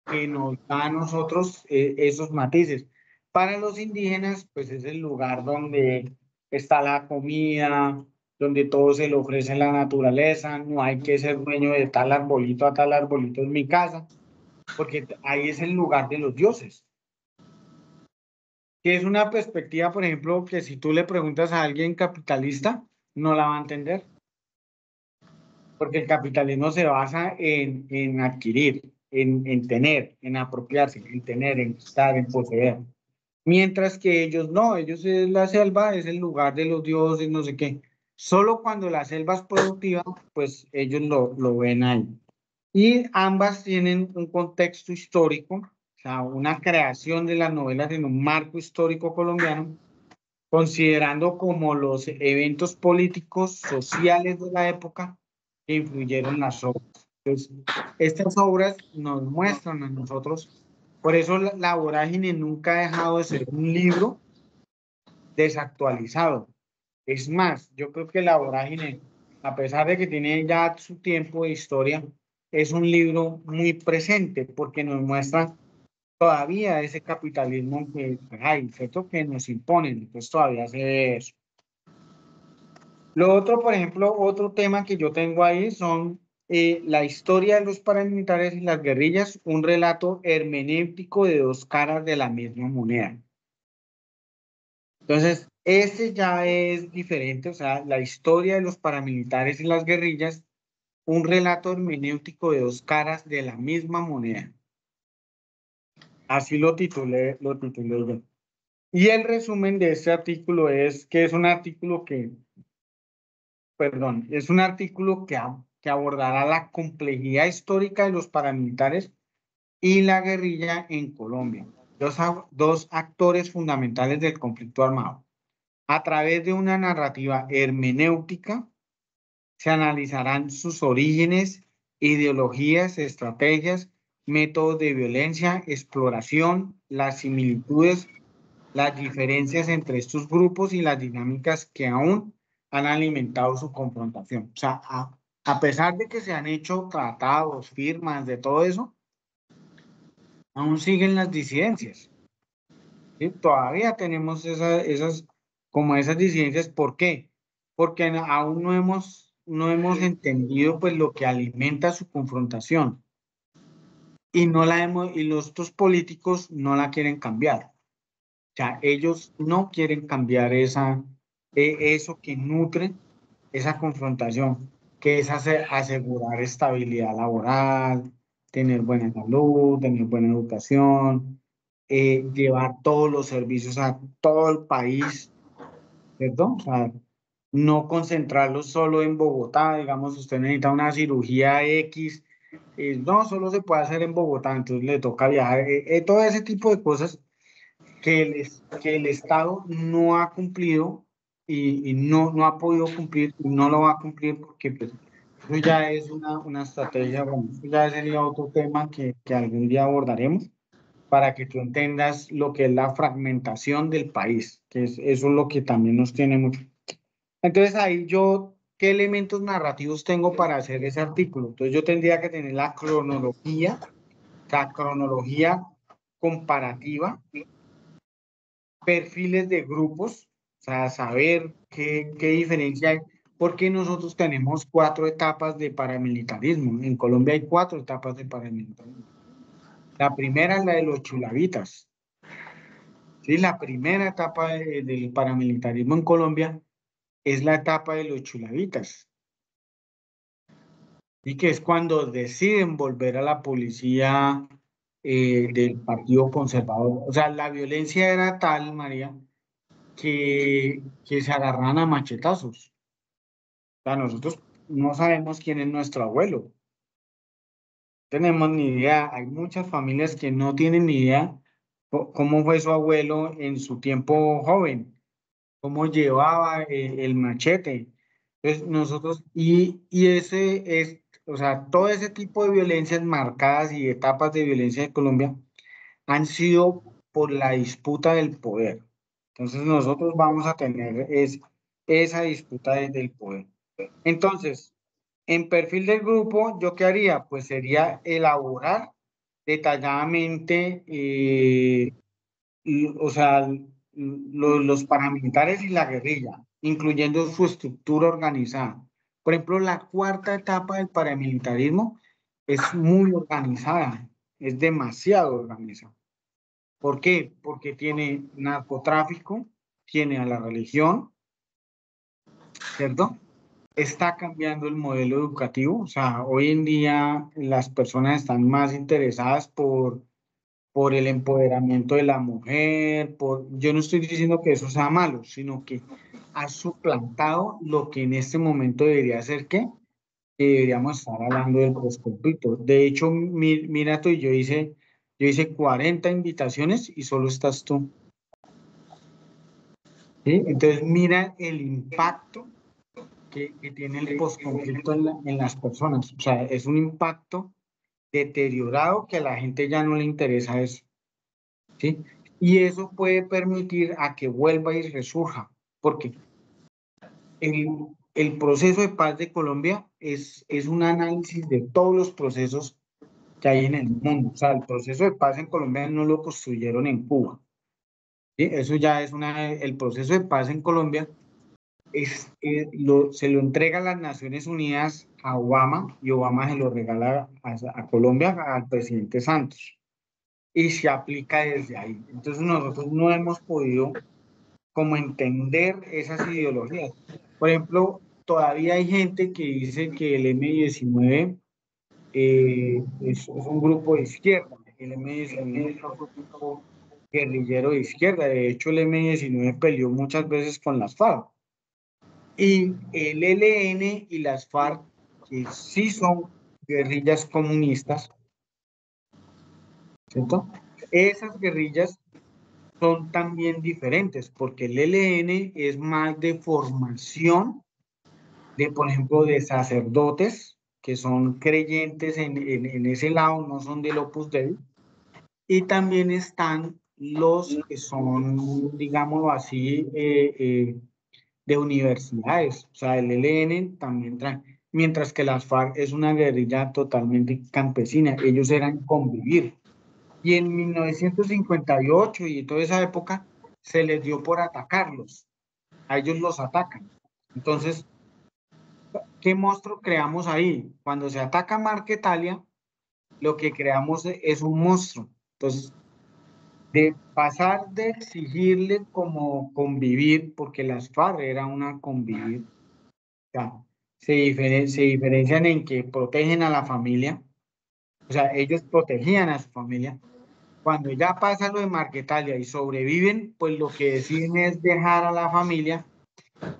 que nos da a nosotros esos matices. Para los indígenas, pues es el lugar donde está la comida, donde todo se le ofrece en la naturaleza, no hay que ser dueño de tal arbolito a tal arbolito en mi casa, porque ahí es el lugar de los dioses. Que es una perspectiva, por ejemplo, que si tú le preguntas a alguien capitalista, no la va a entender, porque el capitalismo se basa en adquirir, en tener, en apropiarse, en tener, en estar, en poseer. Mientras que ellos no, ellos es la selva, es el lugar de los dioses, no sé qué. Solo cuando la selva es productiva, pues ellos lo ven ahí. Y ambas tienen un contexto histórico, o sea, una creación de las novelas en un marco histórico colombiano, considerando como los eventos políticos, sociales de la época que influyeron en las obras. Entonces, estas obras nos muestran a nosotros, por eso la Vorágine nunca ha dejado de ser un libro desactualizado. Es más, yo creo que La Vorágine, a pesar de que tiene ya su tiempo de historia, es un libro muy presente porque nos muestra todavía ese capitalismo que hay, ¿cierto? Que nos imponen, pues todavía se ve eso. Lo otro, por ejemplo, otro tema que yo tengo ahí son la historia de los paramilitares y las guerrillas, un relato hermenéutico de dos caras de la misma moneda. Entonces, este ya es diferente, o sea, la historia de los paramilitares y las guerrillas, un relato hermenéutico de dos caras de la misma moneda. Así lo titulé yo. Y el resumen de este artículo es que es un artículo que, perdón, es un artículo que abordará la complejidad histórica de los paramilitares y la guerrilla en Colombia, dos actores fundamentales del conflicto armado. A través de una narrativa hermenéutica, se analizarán sus orígenes, ideologías, estrategias, métodos de violencia, exploración, las similitudes, las diferencias entre estos grupos y las dinámicas que aún han alimentado su confrontación. O sea, a pesar de que se han hecho tratados, firmas, de todo eso, aún siguen las disidencias. ¿Sí? Todavía tenemos como esas disidencias. ¿Por qué? Porque aún no hemos entendido pues lo que alimenta su confrontación y y los otros políticos no la quieren cambiar. O sea, ellos no quieren cambiar eso que nutre esa confrontación, que es asegurar estabilidad laboral, tener buena salud, tener buena educación, llevar todos los servicios a todo el país, ¿cierto? O sea, no concentrarlos solo en Bogotá, digamos, usted necesita una cirugía X, no, solo se puede hacer en Bogotá, entonces le toca viajar, todo ese tipo de cosas que el Estado no ha cumplido y no ha podido cumplir y no lo va a cumplir porque pues, eso ya es una estrategia, bueno, eso ya sería otro tema que algún día abordaremos para que tú entendas lo que es la fragmentación del país, eso es lo que también nos tiene mucho. Entonces ahí yo, ¿qué elementos narrativos tengo para hacer ese artículo? Entonces yo tendría que tener la cronología comparativa, perfiles de grupos, o sea, saber qué diferencia hay, porque nosotros tenemos 4 etapas de paramilitarismo. En Colombia hay 4 etapas de paramilitarismo. La primera es la de los chulavitas. ¿Sí? La primera etapa del paramilitarismo en Colombia es la etapa de los chulavitas. Y que es cuando deciden volver a la policía del Partido Conservador. O sea, la violencia era tal, María, que se agarran a machetazos. O sea, nosotros no sabemos quién es nuestro abuelo. Tenemos ni idea. Hay muchas familias que no tienen ni idea cómo fue su abuelo en su tiempo joven, cómo llevaba el machete. Entonces, nosotros, y ese es, o sea, todo ese tipo de violencias marcadas y etapas de violencia en Colombia han sido por la disputa del poder. Entonces nosotros vamos a tener esa disputa del poder. Entonces, en perfil del grupo, ¿yo qué haría? Pues sería elaborar detalladamente, o sea, los paramilitares y la guerrilla, incluyendo su estructura organizada. Por ejemplo, la 4 etapa del paramilitarismo es muy organizada, es demasiado organizada. ¿Por qué? Porque tiene narcotráfico, tiene a la religión, ¿cierto? Está cambiando el modelo educativo, o sea, hoy en día las personas están más interesadas por el empoderamiento de la mujer, yo no estoy diciendo que eso sea malo, sino que ha suplantado lo que en este momento debería ser que deberíamos estar hablando del posconflicto. De hecho, mira tú, yo hice 40 invitaciones y solo estás tú. ¿Sí? Entonces, mira el impacto que tiene el posconflicto en las personas. O sea, es un impacto deteriorado que a la gente ya no le interesa eso. ¿Sí? Y eso puede permitir a que vuelva y resurja, porque el, el proceso de paz de Colombia es un análisis de todos los procesos que hay en el mundo. O sea, el proceso de paz en Colombia no lo construyeron en Cuba. ¿Sí? Eso ya es el proceso de paz en Colombia se lo entrega a las Naciones Unidas a Obama y Obama se lo regala a Colombia al presidente Santos y se aplica desde ahí. Entonces nosotros no hemos podido como entender esas ideologías. Por ejemplo, todavía hay gente que dice que el M-19 es un grupo de izquierda. El M-19 nunca fue un grupo guerrillero de izquierda. De hecho, el M-19 peleó muchas veces con las FARC. Y el ELN y las FARC, que sí son guerrillas comunistas, ¿cierto? Esas guerrillas son también diferentes, porque el ELN es más de formación de, por ejemplo, de sacerdotes que son creyentes en ese lado, no son del Opus Dei, y también están los que son, digámoslo así, de universidades, o sea, el ELN también trae, mientras que las FARC es una guerrilla totalmente campesina, ellos eran convivir. Y en 1958 y toda esa época se les dio por atacarlos, a ellos los atacan. Entonces, ¿qué monstruo creamos ahí? Cuando se ataca Marquetalia, lo que creamos es un monstruo. Entonces, de pasar de exigirle como convivir, porque las FARC era una convivir, o sea, se diferencian en que protegen a la familia, o sea, ellos protegían a su familia. Cuando ya pasa lo de Marquetalia y sobreviven, pues lo que deciden es dejar a la familia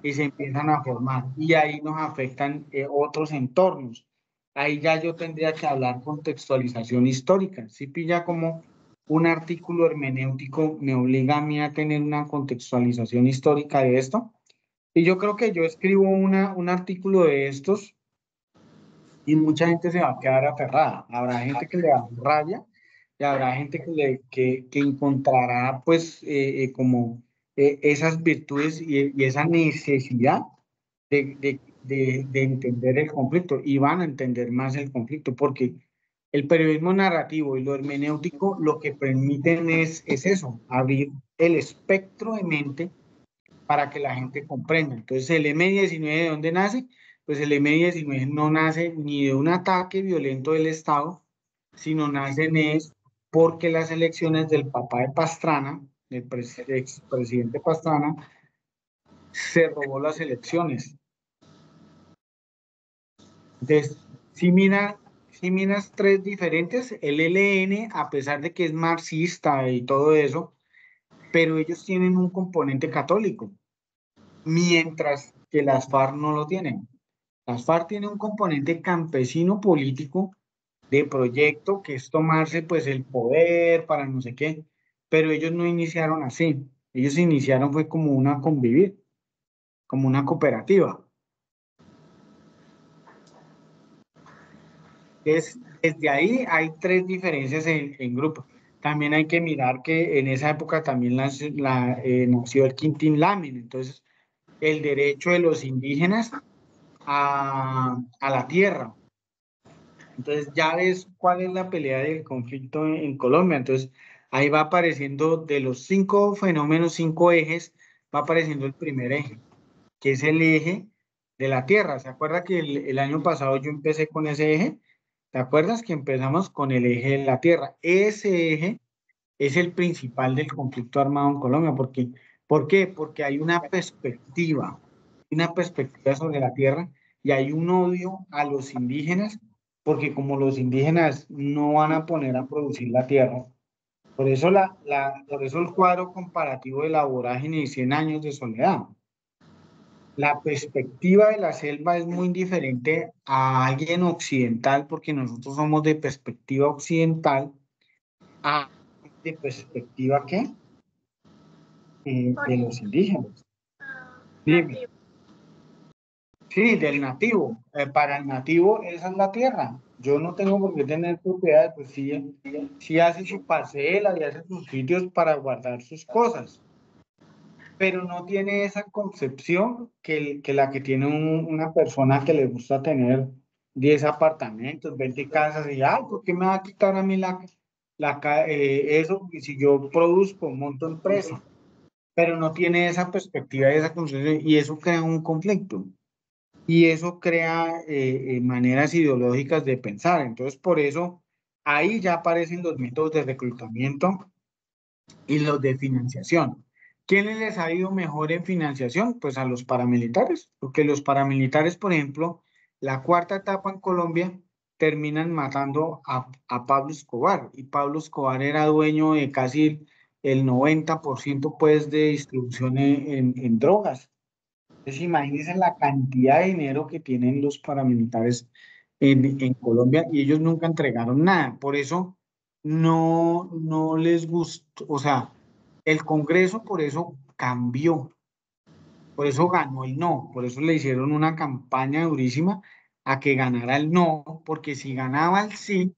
y se empiezan a formar. Y ahí nos afectan otros entornos. Ahí ya yo tendría que hablar contextualización histórica. Si pilla como un artículo hermenéutico me obliga a mí a tener una contextualización histórica de esto. Y yo creo que yo escribo un artículo de estos y mucha gente se va a quedar aterrada. Habrá gente que le da rabia y habrá gente que encontrará pues como esas virtudes y esa necesidad de entender el conflicto y van a entender más el conflicto porque el periodismo narrativo y lo hermenéutico lo que permiten es eso, abrir el espectro de mente para que la gente comprenda. Entonces, el M-19, ¿de dónde nace? Pues el M-19 no nace ni de un ataque violento del Estado, sino nacen es porque las elecciones del papá de Pastrana, del expresidente Pastrana, se robó las elecciones. Entonces, si miras tres diferentes, el ELN, a pesar de que es marxista y todo eso, pero ellos tienen un componente católico, mientras que las FARC no lo tienen. Las FARC tienen un componente campesino político de proyecto que es tomarse pues el poder para no sé qué, pero ellos no iniciaron así. Ellos iniciaron fue como una convivir, como una cooperativa. Desde ahí hay tres diferencias en grupo. También hay que mirar que en esa época también nació el Quintín Lamin, entonces el derecho de los indígenas a la tierra. Entonces ya ves cuál es la pelea del conflicto en Colombia. Entonces ahí va apareciendo de los 5 fenómenos, 5 ejes, va apareciendo el primer eje, que es el eje de la tierra. ¿Se acuerda que el año pasado yo empecé con ese eje? ¿Te acuerdas que empezamos con el eje de la tierra? Ese eje es el principal del conflicto armado en Colombia. ¿Por qué? Porque hay una perspectiva sobre la tierra y hay un odio a los indígenas, porque como los indígenas no van a poner a producir la tierra, por eso, por eso el cuadro comparativo de la vorágine y 100 años de soledad. La perspectiva de la selva es muy diferente a alguien occidental, porque nosotros somos de perspectiva occidental, a de perspectiva ¿qué? De los indígenas. Dime. Nativo. Sí, del nativo. Para el nativo esa es la tierra. Yo no tengo por qué tener propiedades, pues sí, sí hace su parcela y hace sus sitios para guardar sus cosas, pero no tiene esa concepción que la que tiene una persona que le gusta tener 10 apartamentos, 20 casas y, ay, ¿por qué me va a quitar a mí eso si yo produzco, monto empresa? Pero no tiene esa perspectiva, esa concepción y eso crea un conflicto. Y eso crea maneras ideológicas de pensar. Entonces, por eso, ahí ya aparecen los métodos de reclutamiento y los de financiación. ¿Quiénes les ha ido mejor en financiación? Pues a los paramilitares, porque los paramilitares, por ejemplo, la cuarta etapa en Colombia terminan matando a Pablo Escobar. Y Pablo Escobar era dueño de casi el 90% pues, de distribución en drogas. Entonces, imagínense la cantidad de dinero que tienen los paramilitares en Colombia y ellos nunca entregaron nada. Por eso no les gustó, o sea, el Congreso por eso cambió, por eso ganó el no, por eso le hicieron una campaña durísima a que ganara el no, porque si ganaba el sí,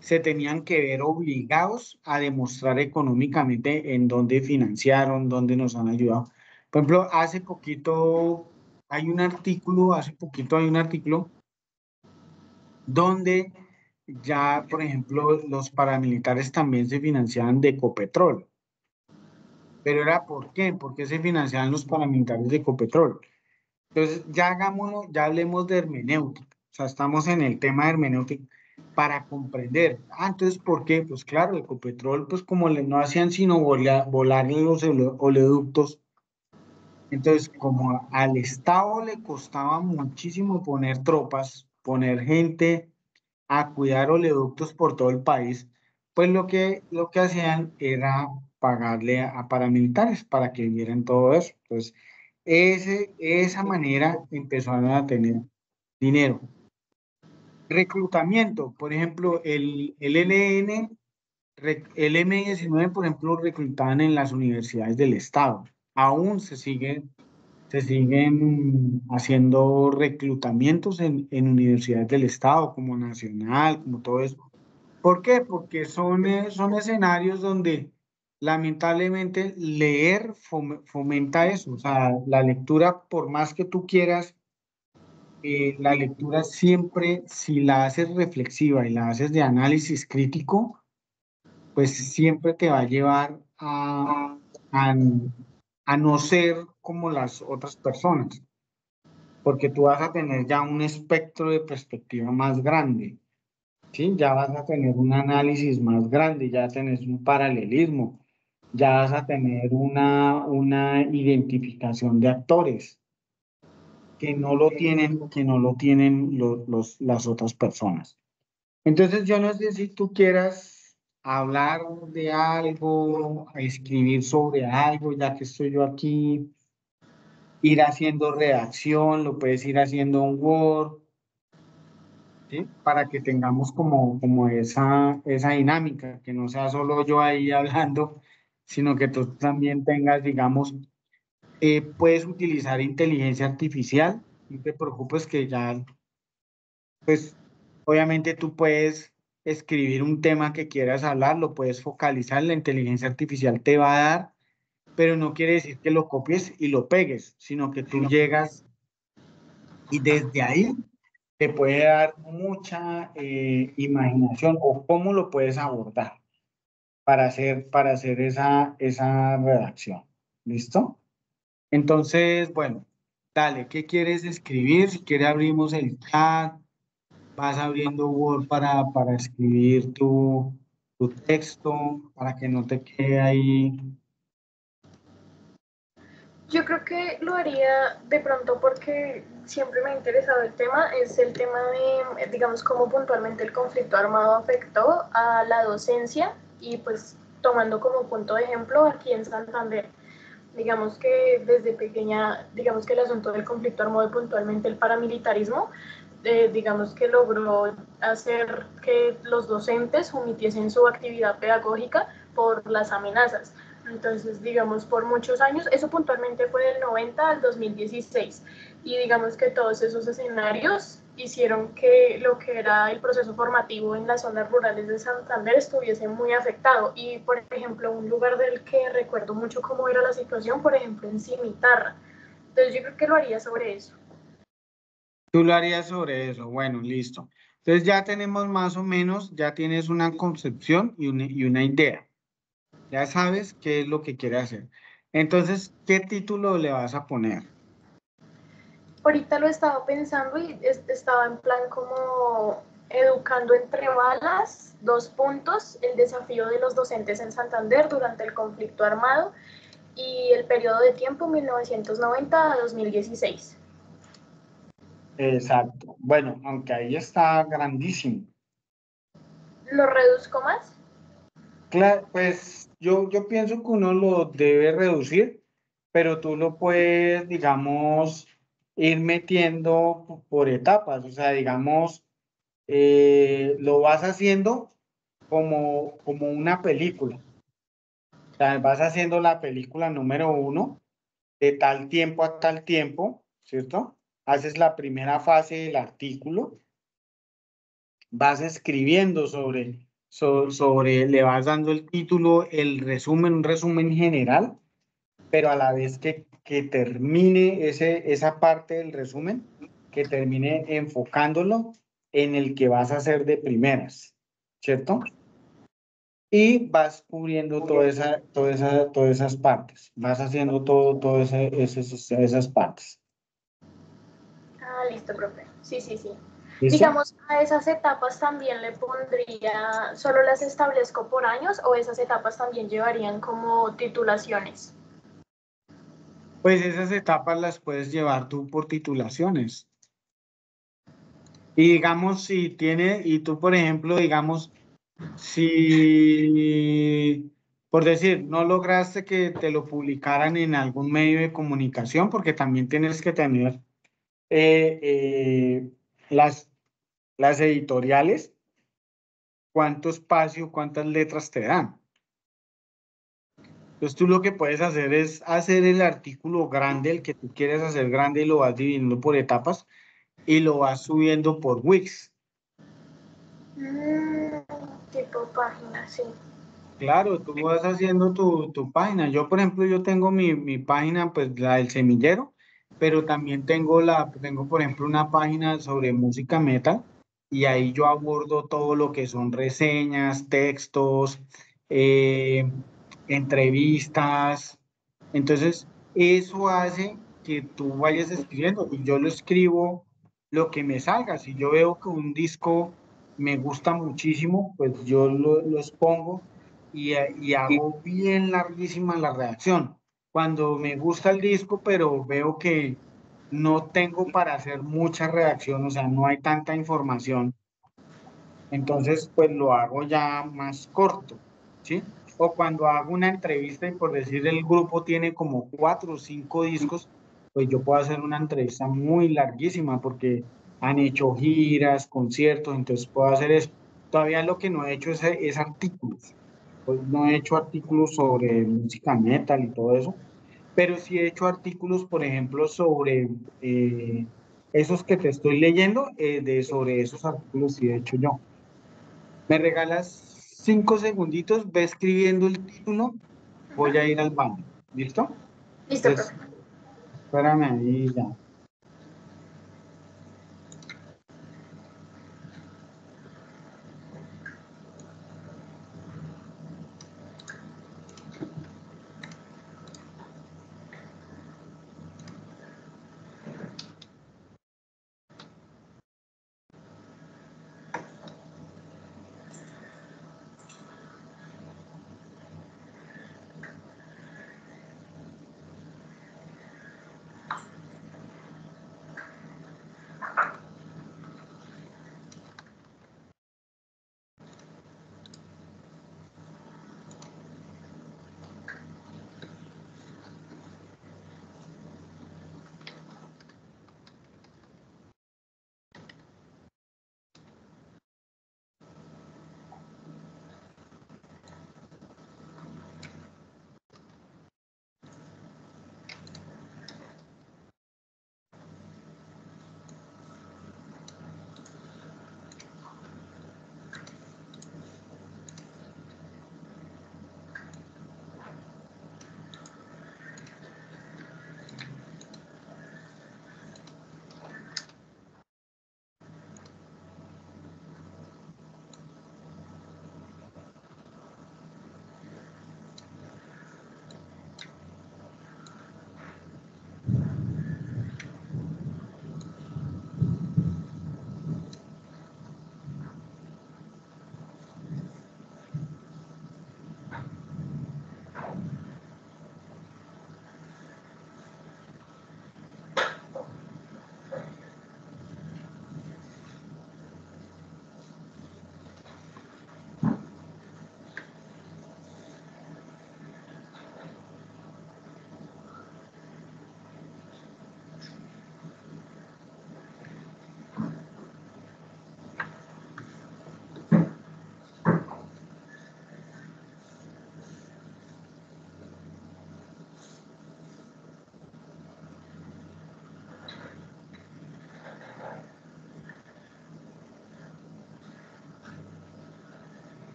se tenían que ver obligados a demostrar económicamente en dónde financiaron, dónde nos han ayudado. Por ejemplo, hace poquito hay un artículo donde ya, por ejemplo, los paramilitares también se financiaban de Ecopetrol. Pero era ¿por qué? ¿Por qué se financiaban los paramilitares de Ecopetrol? Entonces, ya hagámoslo, ya hablemos de hermenéutica. O sea, estamos en el tema de hermenéutica para comprender. Entonces, ¿por qué? Pues claro, Ecopetrol, pues como no hacían sino volar los oleoductos, entonces como al Estado le costaba muchísimo poner tropas, poner gente a cuidar oleoductos por todo el país, pues lo que hacían era pagarle a paramilitares para que vieran todo eso. Entonces, esa manera empezaron a tener dinero. Reclutamiento, por ejemplo, el ELN, el M-19, por ejemplo, reclutaban en las universidades del Estado. Aún se siguen haciendo reclutamientos en universidades del Estado, como Nacional, como todo eso. ¿Por qué? Porque son escenarios donde lamentablemente leer fomenta eso. O sea, la lectura, por más que tú quieras, la lectura siempre, si la haces reflexiva y la haces de análisis crítico, pues siempre te va a llevar a, a no ser como las otras personas, porque tú vas a tener ya un espectro de perspectiva más grande. ¿Sí? Ya vas a tener un análisis más grande, ya tenés un paralelismo, ya vas a tener una identificación de actores que no lo tienen las otras personas. Entonces, yo no sé si tú quieras hablar de algo, escribir sobre algo, ya que estoy yo aquí, ir haciendo redacción, lo puedes ir haciendo en Word. ¿Sí? Para que tengamos como esa dinámica, que no sea solo yo ahí hablando, sino que tú también tengas, digamos, puedes utilizar inteligencia artificial, no te preocupes que ya, pues, obviamente tú puedes escribir un tema que quieras hablar, lo puedes focalizar, la inteligencia artificial te va a dar, pero no quiere decir que lo copies y lo pegues, sino que tú llegas y desde ahí te puede dar mucha imaginación o cómo lo puedes abordar para hacer esa redacción. ¿Listo? Entonces, bueno, dale, ¿qué quieres escribir? Si quieres abrimos el chat, vas abriendo Word para escribir tu texto, para que no te quede ahí. Yo creo que lo haría de pronto porque siempre me ha interesado el tema, es el tema de, digamos, cómo puntualmente el conflicto armado afectó a la docencia y pues tomando como punto de ejemplo aquí en Santander. Digamos que desde pequeña, digamos que el asunto del conflicto armado y puntualmente el paramilitarismo, digamos que logró hacer que los docentes omitiesen su actividad pedagógica por las amenazas. Entonces, digamos, por muchos años, eso puntualmente fue del 90 al 2016, y digamos que todos esos escenarios hicieron que lo que era el proceso formativo en las zonas rurales de Santander estuviese muy afectado. Y, por ejemplo, un lugar del que recuerdo mucho cómo era la situación, por ejemplo, en Cimitarra. Entonces, yo creo que lo haría sobre eso. Tú lo harías sobre eso. Bueno, listo. Entonces ya tenemos más o menos, ya tienes una concepción y una idea. Ya sabes qué es lo que quiere hacer. Entonces, ¿qué título le vas a poner? Ahorita lo estaba pensando y estaba en plan como educando entre balas, dos puntos, el desafío de los docentes en Santander durante el conflicto armado y el periodo de tiempo 1990 a 2016. Exacto. Bueno, aunque ahí está grandísimo. ¿Lo reduzco más? Claro, pues yo pienso que uno lo debe reducir, pero tú lo puedes, digamos, ir metiendo por etapas. O sea, digamos, lo vas haciendo como una película. O sea, vas haciendo la película número uno de tal tiempo a tal tiempo, ¿cierto? Haces la primera fase del artículo, vas escribiendo sobre, le vas dando el título, el resumen, un resumen general, pero a la vez que termine esa parte del resumen, que termine enfocándolo en el que vas a hacer de primeras, ¿cierto? Y vas cubriendo todas esas partes, vas haciendo esas partes. Ah, listo, profe. Sí, sí, sí. ¿Listo? Digamos, a esas etapas también le pondría, ¿solo las establezco por años o esas etapas también llevarían como titulaciones? Pues esas etapas las puedes llevar tú por titulaciones. Y digamos, y tú, por ejemplo, digamos, si, por decir, no lograste que te lo publicaran en algún medio de comunicación, porque también tienes que tener eh, eh, las, las editoriales, cuánto espacio, cuántas letras te dan. Entonces tú lo que puedes hacer es hacer el artículo grande, el que tú quieres hacer grande y lo vas dividiendo por etapas y lo vas subiendo por Wix. Mm, tipo página, sí. Claro, tú vas haciendo tu página. Yo, por ejemplo, yo tengo mi página, pues la del semillero, pero también tengo, por ejemplo, una página sobre música metal y ahí yo abordo todo lo que son reseñas, textos, eh, entrevistas. Entonces, eso hace que tú vayas escribiendo y yo lo escribo lo que me salga. Si yo veo que un disco me gusta muchísimo, pues yo lo expongo y hago bien larguísima la reacción. Cuando me gusta el disco, pero veo que no tengo para hacer mucha reacción, o sea, no hay tanta información, entonces pues lo hago ya más corto, ¿sí? O cuando hago una entrevista y por decir el grupo tiene como 4 o 5 discos, pues yo puedo hacer una entrevista muy larguísima porque han hecho giras, conciertos, entonces puedo hacer eso. Todavía lo que no he hecho es artículos. Pues no he hecho artículos sobre música metal y todo eso, pero sí he hecho artículos, por ejemplo, sobre esos que te estoy leyendo, sobre esos artículos sí he hecho yo. ¿Me regalas 5 segunditos? Ve escribiendo el título, voy a ir al baño. ¿Listo? Listo, profe. Entonces, espérame ahí ya.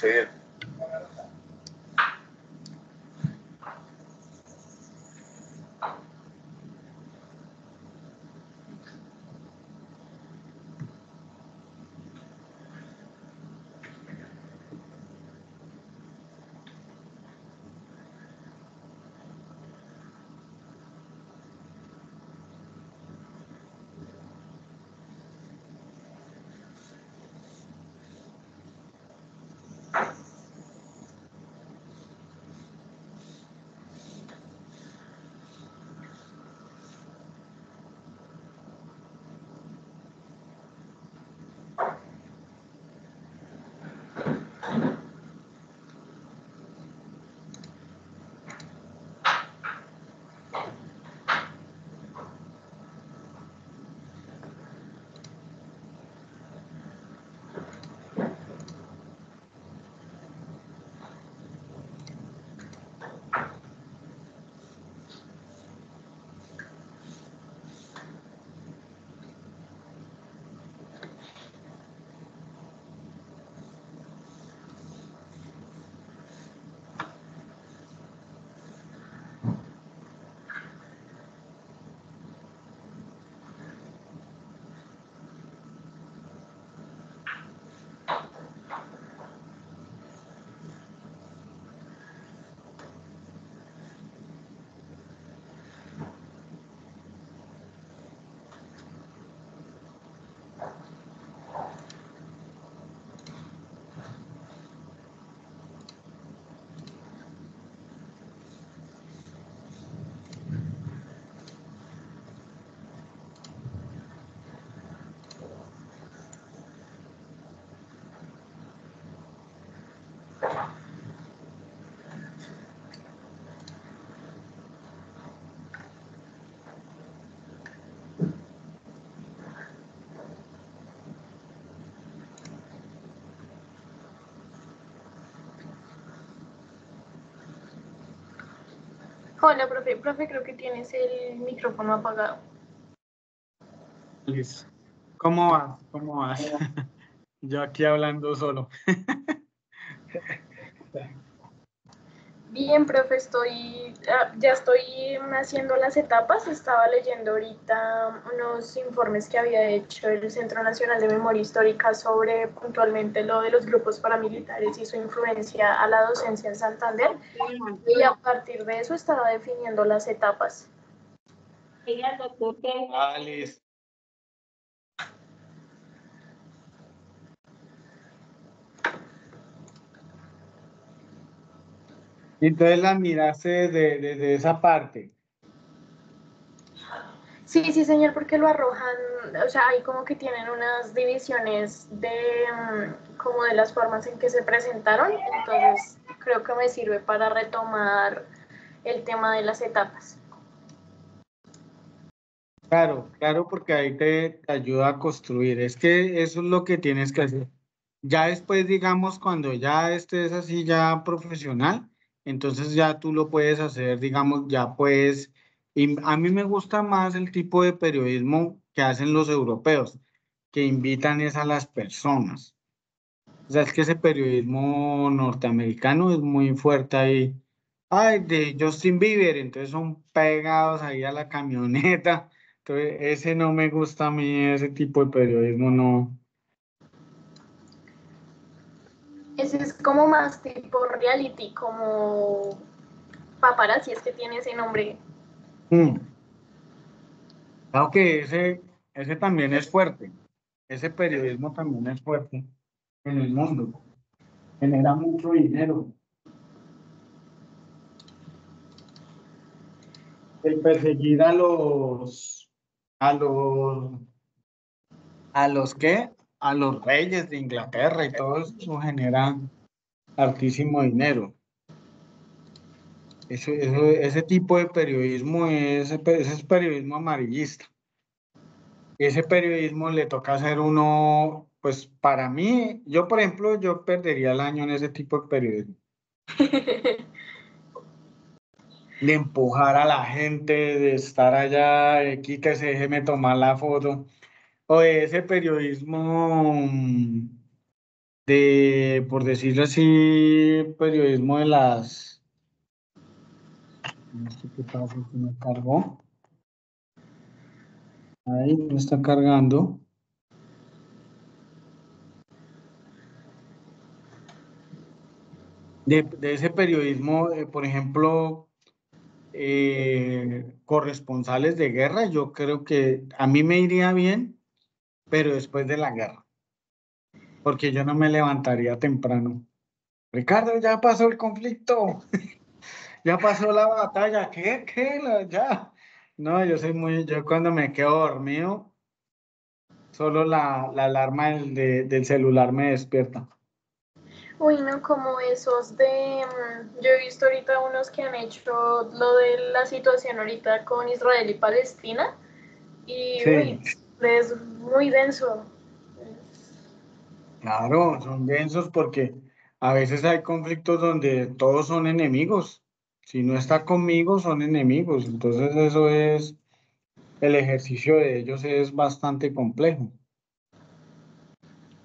seguir. Hola, profe. Profe, creo que tienes el micrófono apagado. Listo. ¿Cómo vas? ¿Cómo vas? Yo aquí hablando solo. Bien, profe, ya estoy haciendo las etapas. Estaba leyendo ahorita unos informes que había hecho el Centro Nacional de Memoria Histórica sobre puntualmente lo de los grupos paramilitares y su influencia a la docencia en Santander. Y a partir de eso estaba definiendo las etapas. Ah, listo. Entonces la miraste desde esa parte. Sí, sí, señor, porque lo arrojan, o sea, ahí como que tienen unas divisiones como de las formas en que se presentaron, entonces creo que me sirve para retomar el tema de las etapas. Claro, claro, porque ahí te ayuda a construir. Es que eso es lo que tienes que hacer. Ya después, digamos, cuando ya estés así ya profesional, entonces ya tú lo puedes hacer, digamos, ya puedes. Y a mí me gusta más el tipo de periodismo que hacen los europeos, que invitan es a las personas. O sea, es que ese periodismo norteamericano es muy fuerte ahí. Ay, de Justin Bieber, entonces son pegados ahí a la camioneta. Entonces, ese no me gusta a mí, ese tipo de periodismo no. Ese es como más tipo reality, como paparazzi, es que tiene ese nombre. Mm. Claro que ese también es fuerte. Ese periodismo también es fuerte en el mundo. Genera mucho dinero. El perseguir a los, ¿a los qué? A los reyes de Inglaterra y todo eso genera altísimo dinero. Ese tipo de periodismo ese es periodismo amarillista. Ese periodismo le toca hacer uno, pues para mí, yo por ejemplo, yo perdería el año en ese tipo de periodismo. De empujar a la gente, de estar allá, quítese, déjeme tomar la foto. O de ese periodismo por decirlo así, periodismo de las... No sé qué pasa, que me cargó. Ahí me está cargando. De ese periodismo, por ejemplo, corresponsales de guerra, yo creo que a mí me iría bien, pero después de la guerra, porque yo no me levantaría temprano. Ricardo, ya pasó el conflicto, ya pasó la batalla, ¿qué? ¿Qué? Ya. No, yo soy muy, yo cuando me quedo dormido, solo la alarma del celular me despierta. Uy, no, como esos de... yo he visto ahorita unos que han hecho lo de la situación ahorita con Israel y Palestina. Y, Sí, uy, es muy denso. claro, son densos porque a veces hay conflictos donde todos son enemigos. Si no está conmigo, son enemigos. Entonces eso es, el ejercicio de ellos es bastante complejo.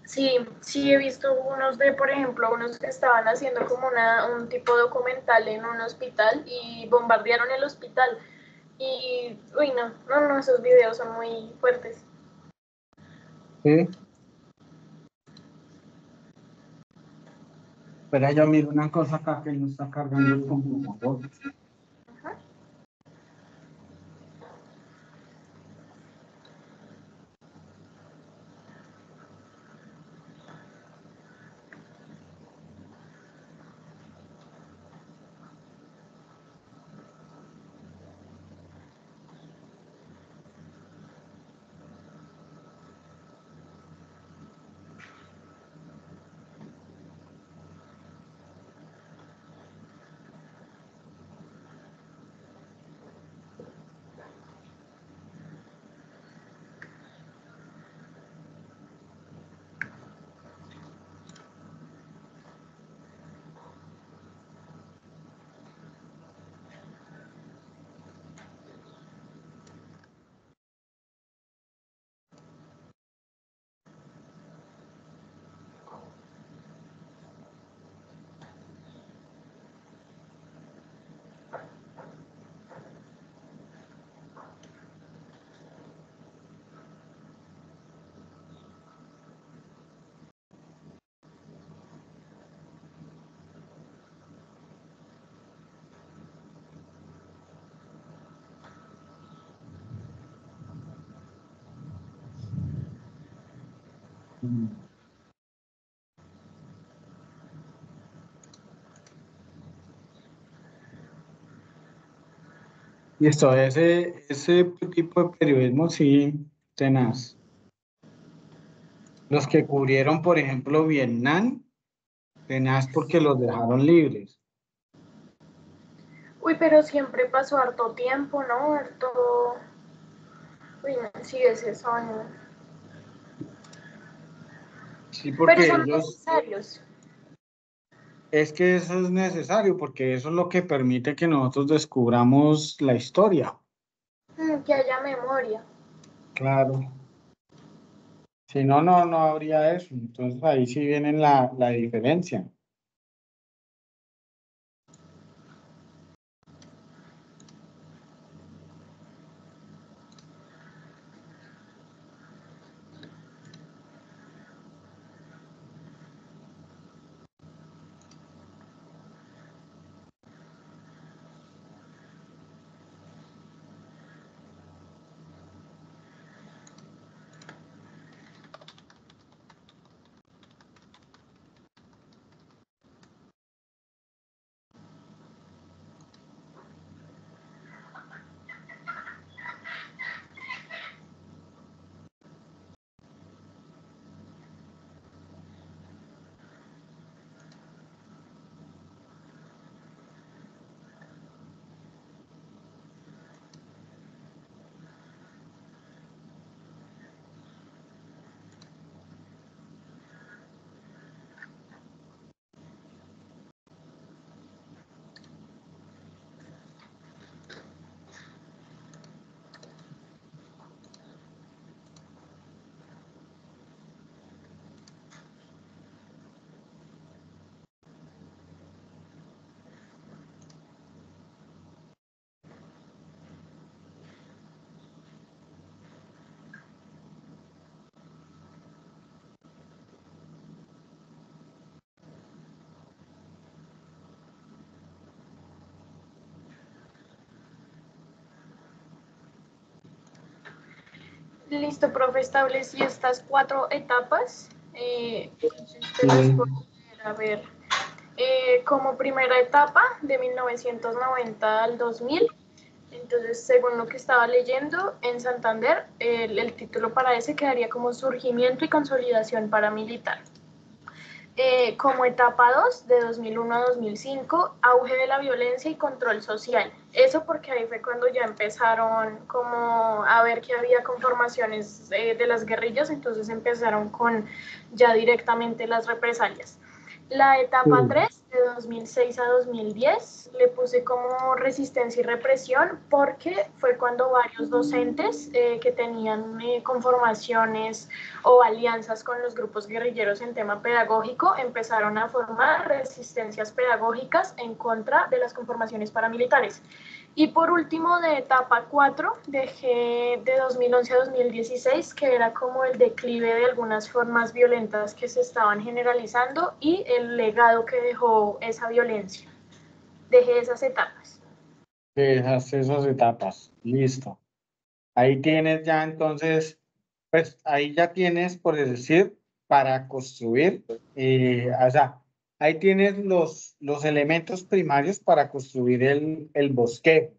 Sí, sí he visto unos de, por ejemplo, unos que estaban haciendo como un tipo documental en un hospital y bombardearon el hospital. Y, uy, no, no, no, esos videos son muy fuertes. Sí, pero yo miro una cosa acá que no está cargando el computador. Mm. Listo, ese tipo de periodismo sí, tenaz. Los que cubrieron, por ejemplo, Vietnam, tenaz porque los dejaron libres. Uy, pero siempre pasó harto tiempo, ¿no? Harto... Uy, no, sí, ese son... Sí, Pero porque son ellos, necesarios. es que eso es necesario, porque eso es lo que permite que nosotros descubramos la historia. Que haya memoria. Claro. Si no, no habría eso. Entonces ahí sí viene la diferencia. Listo, profe, establecí estas 4 etapas. Entonces las puedo leer, a ver. Como primera etapa, de 1990 al 2000. Entonces, según lo que estaba leyendo, en Santander, el título para ese quedaría como Surgimiento y Consolidación Paramilitar. Como etapa 2, de 2001 a 2005, auge de la violencia y control social. Eso porque ahí fue cuando ya empezaron como a ver que había conformaciones de las guerrillas, entonces empezaron con ya directamente las represalias. La etapa 3, de 2006 a 2010, le puse como resistencia y represión porque fue cuando varios docentes que tenían conformaciones o alianzas con los grupos guerrilleros en tema pedagógico empezaron a formar resistencias pedagógicas en contra de las conformaciones paramilitares. Y por último, de etapa 4, dejé de 2011 a 2016, que era como el declive de algunas formas violentas que se estaban generalizando y el legado que dejó esa violencia. Dejé esas etapas. Dejaste esas etapas, listo. Ahí tienes ya entonces, pues ahí ya tienes, por decir, para construir, o sea, ahí tienes los elementos primarios para construir el bosquejo,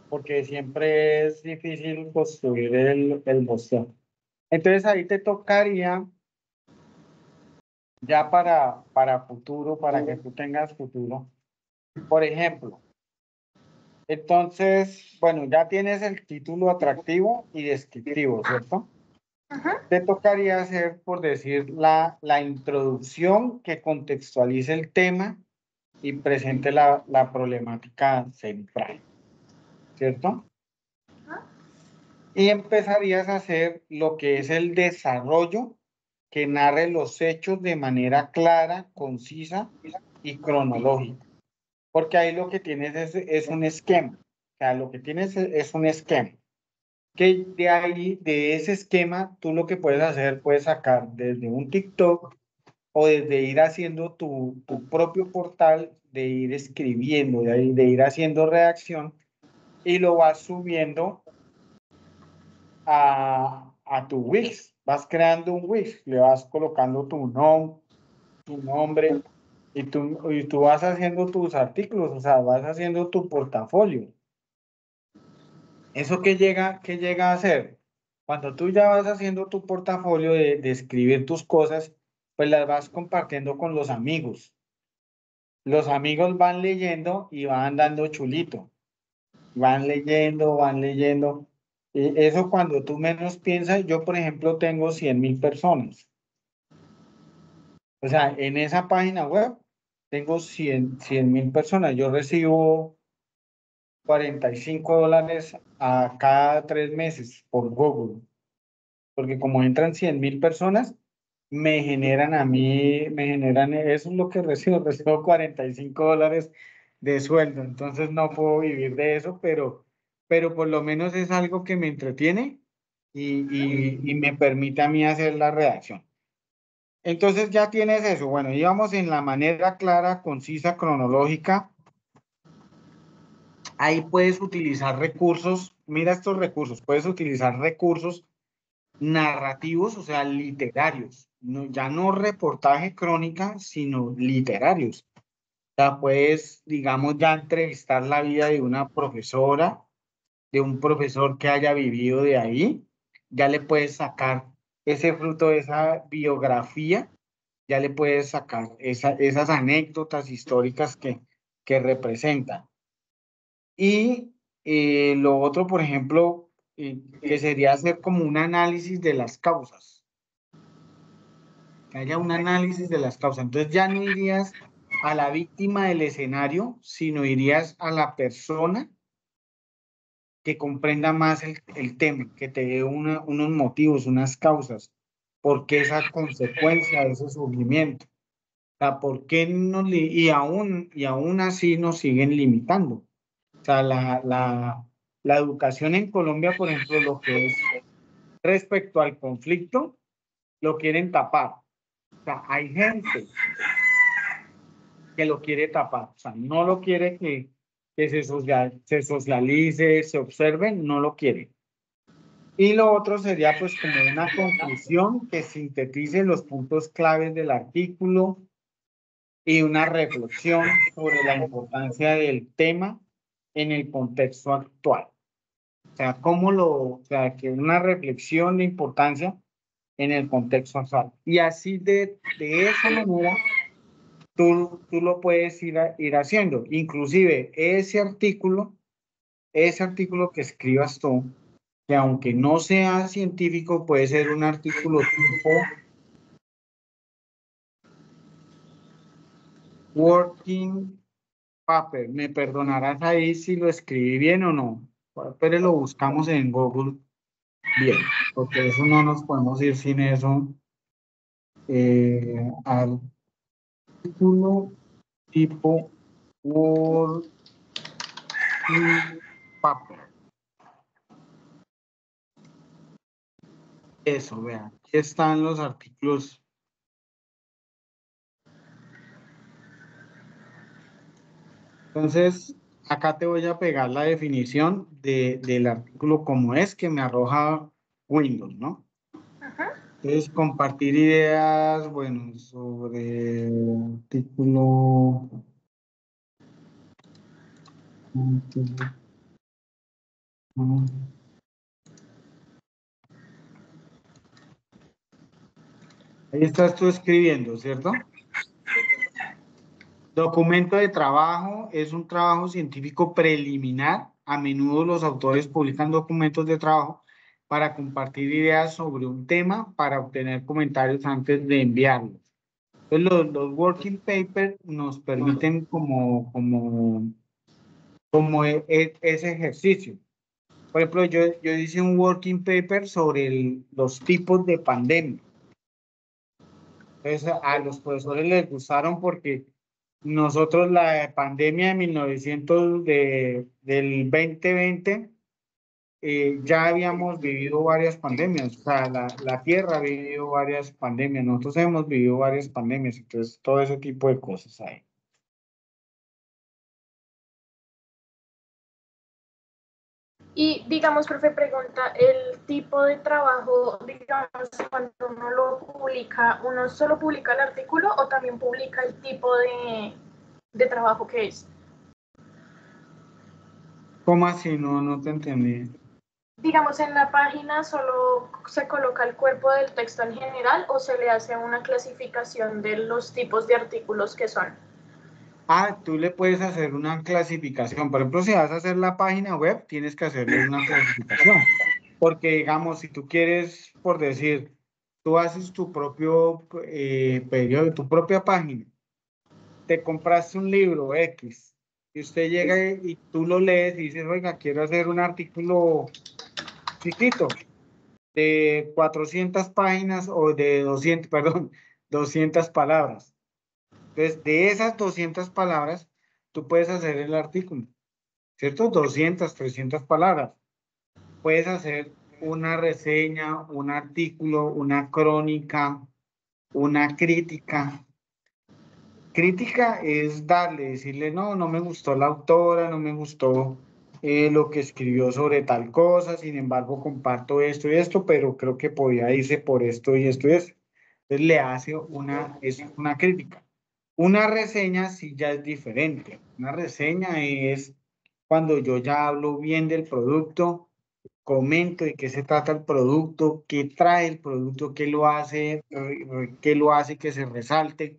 porque siempre es difícil construir el bosquejo. Entonces ahí te tocaría, ya para futuro, para que tú tengas futuro, por ejemplo, entonces, bueno, ya tienes el título atractivo y descriptivo, ¿cierto? Te tocaría hacer, por decir, la introducción que contextualice el tema y presente la problemática central, ¿cierto? Y empezarías a hacer lo que es el desarrollo que narre los hechos de manera clara, concisa y cronológica. Porque ahí lo que tienes es un esquema. O sea, lo que tienes es un esquema. Que de ahí, de ese esquema, tú lo que puedes hacer, puedes sacar desde un TikTok o desde ir haciendo tu propio portal, de ir escribiendo, de ir haciendo redacción y lo vas subiendo a tu Wix. Vas creando un Wix, le vas colocando tu nombre y tú vas haciendo tus artículos, o sea, vas haciendo tu portafolio. ¿Eso qué llega a hacer? Cuando tú ya vas haciendo tu portafolio de escribir tus cosas, pues las vas compartiendo con los amigos. Los amigos van leyendo y van dando chulito. Van leyendo, van leyendo. Y eso cuando tú menos piensas, yo por ejemplo tengo 100.000 personas. O sea, en esa página web tengo 100.000 personas. Yo recibo $45 a cada 3 meses por Google. Porque como entran 100.000 personas, me generan a mí, eso es lo que recibo $45 de sueldo, entonces no puedo vivir de eso, pero por lo menos es algo que me entretiene y me permite a mí hacer la redacción. Entonces ya tienes eso, bueno, íbamos en la manera clara, concisa, cronológica, ahí puedes utilizar recursos, mira estos recursos, puedes utilizar recursos narrativos, o sea, literarios, no, ya no reportaje crónica, sino literarios. O sea, puedes, digamos, ya entrevistar la vida de una profesora, de un profesor que haya vivido de ahí, ya le puedes sacar ese fruto de esa biografía, ya le puedes sacar esas anécdotas históricas que representan. Y lo otro, por ejemplo, que sería hacer como un análisis de las causas, que haya un análisis de las causas. Entonces ya no irías a la víctima del escenario, sino irías a la persona que comprenda más el tema, que te dé unos motivos, unas causas, por qué esa consecuencia de ese sufrimiento. O sea, ¿por qué y aún así nos siguen limitando? O sea, la educación en Colombia, por ejemplo, lo que es respecto al conflicto, lo quieren tapar. O sea, hay gente que lo quiere tapar, o sea, no lo quiere que se socialice, se observe, no lo quiere. Y lo otro sería pues como una conclusión que sintetice los puntos claves del artículo y una reflexión sobre la importancia del tema en el contexto actual. O sea, o sea, que una reflexión de importancia en el contexto actual. Y así de esa manera tú lo puedes ir haciendo. Inclusive ese artículo que escribas tú, que aunque no sea científico, puede ser un artículo tipo working paper. Me perdonarás ahí si lo escribí bien o no, pero lo buscamos en Google bien, porque eso no nos podemos ir sin eso. Artículo tipo working paper. Eso, vean, aquí están los artículos. Entonces, acá te voy a pegar la definición del artículo como es que me arroja Windows, ¿no? Ajá. Entonces, compartir ideas, bueno, sobre artículo. Ahí estás tú escribiendo, ¿cierto? Documento de trabajo es un trabajo científico preliminar. A menudo los autores publican documentos de trabajo para compartir ideas sobre un tema para obtener comentarios antes de enviarlos. Entonces, los working papers nos permiten como ese ejercicio. Por ejemplo, yo hice un working paper sobre los tipos de pandemia. Entonces, a los profesores les gustaron porque nosotros la pandemia de 1900 del 2020 ya habíamos vivido varias pandemias, o sea, la Tierra ha vivido varias pandemias, nosotros hemos vivido varias pandemias, entonces todo ese tipo de cosas hay. Y digamos, profe, pregunta, el tipo de trabajo, digamos, cuando uno lo publica, ¿uno solo publica el artículo o también publica el tipo de trabajo que es? ¿Cómo así? No, no te entendí. Digamos, en la página solo se coloca el cuerpo del texto en general o se le hace una clasificación de los tipos de artículos que son. Ah, tú le puedes hacer una clasificación. Por ejemplo, si vas a hacer la página web, tienes que hacerle una clasificación. Porque, digamos, si tú quieres, por decir, tú haces tu propio periodo, tu propia página, te compraste un libro X, y usted llega y tú lo lees y dices, oiga, quiero hacer un artículo chiquito de 400 páginas o de 200, perdón, 200 palabras. Entonces, de esas 200 palabras, tú puedes hacer el artículo, ¿cierto? 200, 300 palabras. Puedes hacer una reseña, un artículo, una crónica, una crítica. Crítica es darle, decirle, no, no me gustó la autora, no me gustó lo que escribió sobre tal cosa, sin embargo, comparto esto y esto, pero creo que podía irse por esto y esto y eso. Entonces le hace es una crítica. Una reseña sí ya es diferente. Una reseña es cuando yo ya hablo bien del producto, comento de qué se trata el producto, qué trae el producto, qué lo hace que se resalte.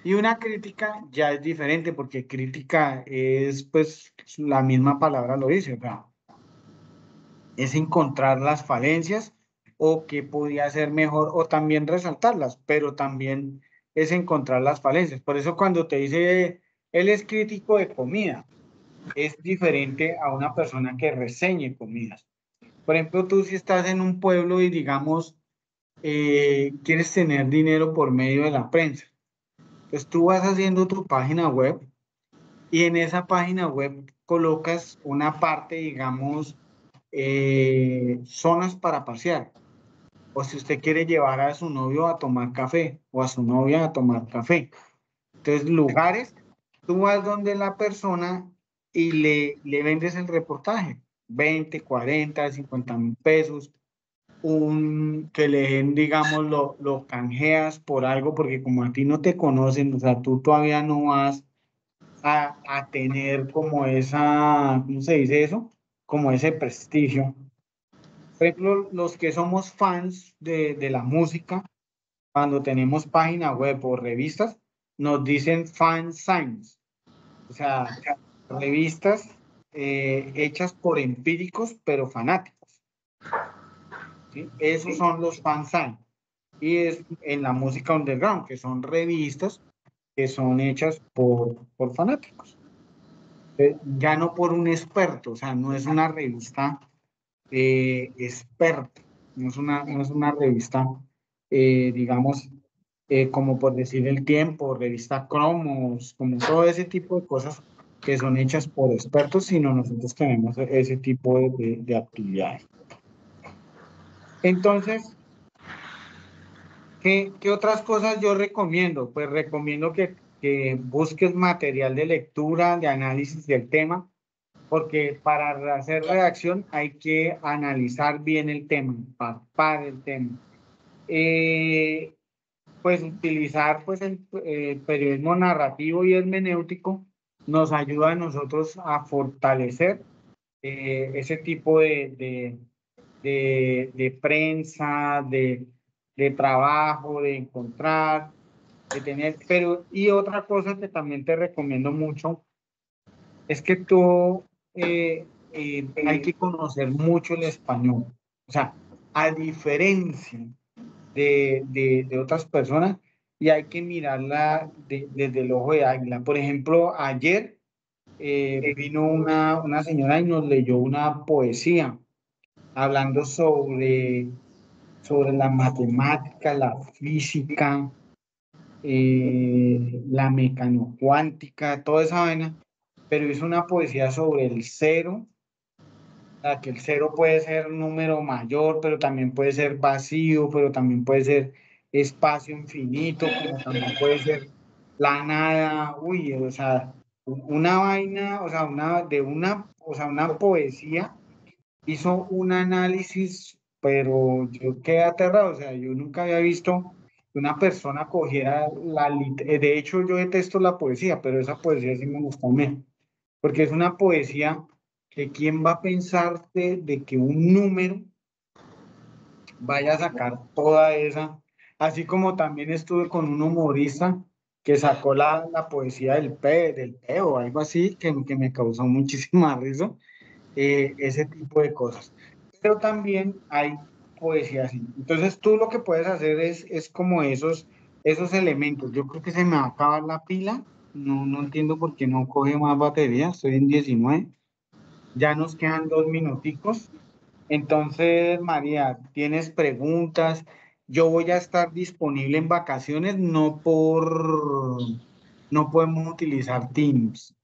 Y una crítica ya es diferente porque crítica es, pues, la misma palabra lo dice, o sea, es encontrar las falencias o qué podía ser mejor o también resaltarlas, pero también es encontrar las falencias. Por eso cuando te dice, él es crítico de comida, es diferente a una persona que reseñe comidas. Por ejemplo, tú si estás en un pueblo y digamos, quieres tener dinero por medio de la prensa. Entonces tú vas haciendo tu página web y en esa página web colocas una parte, digamos, zonas para pasear. O si usted quiere llevar a su novio a tomar café o a su novia a tomar café. Entonces, lugares, tú vas donde la persona y le vendes el reportaje. 20, 40, 50.000 pesos, que le den, digamos, lo canjeas por algo, porque como a ti no te conocen, o sea, tú todavía no vas a tener como esa, ¿cómo se dice eso? Como ese prestigio. Por ejemplo, los que somos fans de la música, cuando tenemos página web o revistas, nos dicen fan signs, o sea, revistas hechas por empíricos, pero fanáticos, ¿sí? Esos son los fan signs. Y es en la música underground, que son revistas que son hechas por fanáticos. Ya no por un experto, o sea, no es una revista experta, no es una revista, digamos, como por decir El Tiempo, revista Cromos, como todo ese tipo de cosas que son hechas por expertos, sino nosotros tenemos ese tipo de actividades. Entonces, ¿qué otras cosas yo recomiendo? Pues recomiendo que busques material de lectura, de análisis del tema, porque para hacer redacción hay que analizar bien el tema, papar el tema. Eh, pues utilizar pues el periodismo narrativo y hermenéutico nos ayuda a nosotros a fortalecer ese tipo de prensa, de trabajo, de encontrar, de tener, pero y otra cosa que también te recomiendo mucho es que tú hay que conocer mucho el español. O sea, a diferencia de otras personas, y hay que mirarla desde el ojo de águila. Por ejemplo, ayer vino una señora y nos leyó una poesía hablando sobre la matemática, la física, la mecanocuántica, toda esa vaina, pero hizo una poesía sobre el cero, la que el cero puede ser un número mayor, pero también puede ser vacío, pero también puede ser espacio infinito, como también puede ser la nada, uy, o sea, una vaina, o sea, o sea, una poesía, hizo un análisis, pero yo quedé aterrado, o sea, yo nunca había visto que una persona cogiera de hecho yo detesto la poesía, pero esa poesía sí me gustó a mí, porque es una poesía que quién va a pensar de que un número vaya a sacar toda esa, así como también estuve con un humorista que sacó la poesía del P o algo así, que me causó muchísima risa, ese tipo de cosas. Pero también hay poesía así. Entonces tú lo que puedes hacer es como esos elementos. Yo creo que se me va a acabar la pila. No entiendo por qué no coge más batería. Estoy en 19. Ya nos quedan 2 minuticos. Entonces, María, ¿tienes preguntas? Yo voy a estar disponible en vacaciones, no podemos utilizar Teams.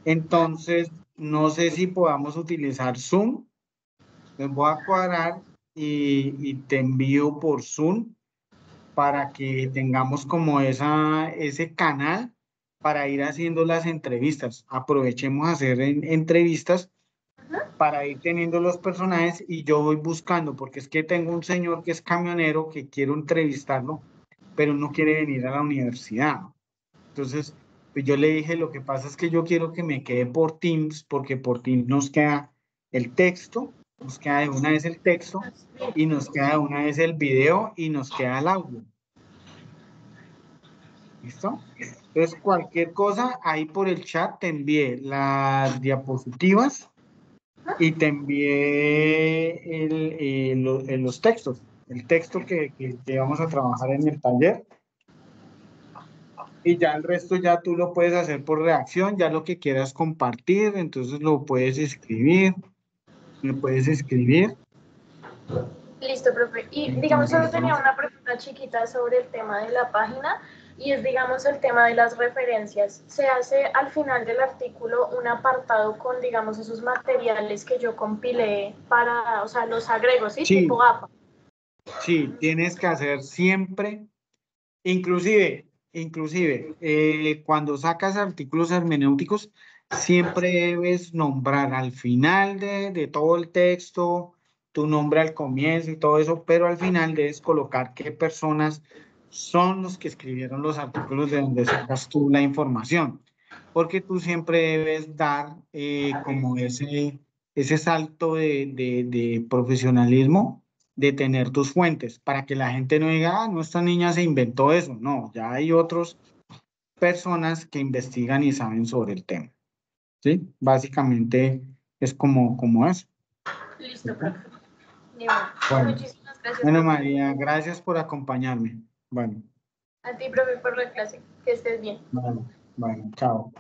Entonces, no sé si podamos utilizar Zoom. Les voy a cuadrar y te envío por Zoom para que tengamos como ese canal para ir haciendo las entrevistas. Aprovechemos a hacer entrevistas para ir teniendo los personajes y yo voy buscando, porque es que tengo un señor que es camionero que quiero entrevistarlo, pero no quiere venir a la universidad. Entonces, pues yo le dije, lo que pasa es que yo quiero que me quede por Teams, porque por Teams nos queda el texto, nos queda de una vez el texto, y nos queda de una vez el video y nos queda el audio. ¿Listo? Entonces, cualquier cosa, ahí por el chat te envié las diapositivas y te envié los textos, el texto que vamos a trabajar en el taller. Y ya el resto ya tú lo puedes hacer por reacción, ya lo que quieras compartir, entonces lo puedes escribir, me puedes escribir. Listo, profe. Y digamos, Entonces, solo tenía una pregunta chiquita sobre el tema de la página y es, digamos, el tema de las referencias. Se hace al final del artículo un apartado con, digamos, esos materiales que yo compilé para, o sea, los agrego, ¿sí? Tipo sí, APA. sí, tienes que hacer siempre, inclusive inclusive, cuando sacas artículos hermenéuticos, siempre debes nombrar al final de todo el texto, tu nombre al comienzo y todo eso, pero al final debes colocar qué personas son los que escribieron los artículos de donde sacas tú la información, porque tú siempre debes dar como ese salto de profesionalismo de tener tus fuentes, para que la gente no diga, ah, no, esta niña se inventó eso. No, ya hay otras personas que investigan y saben sobre el tema. ¿Sí? Básicamente es como eso. Listo, ¿Cierto? profe. Y bueno, Bueno, muchísimas gracias bueno, por tu María, tiempo. gracias por acompañarme. Bueno, A ti, profe, por la clase. Que estés bien. bueno, chao.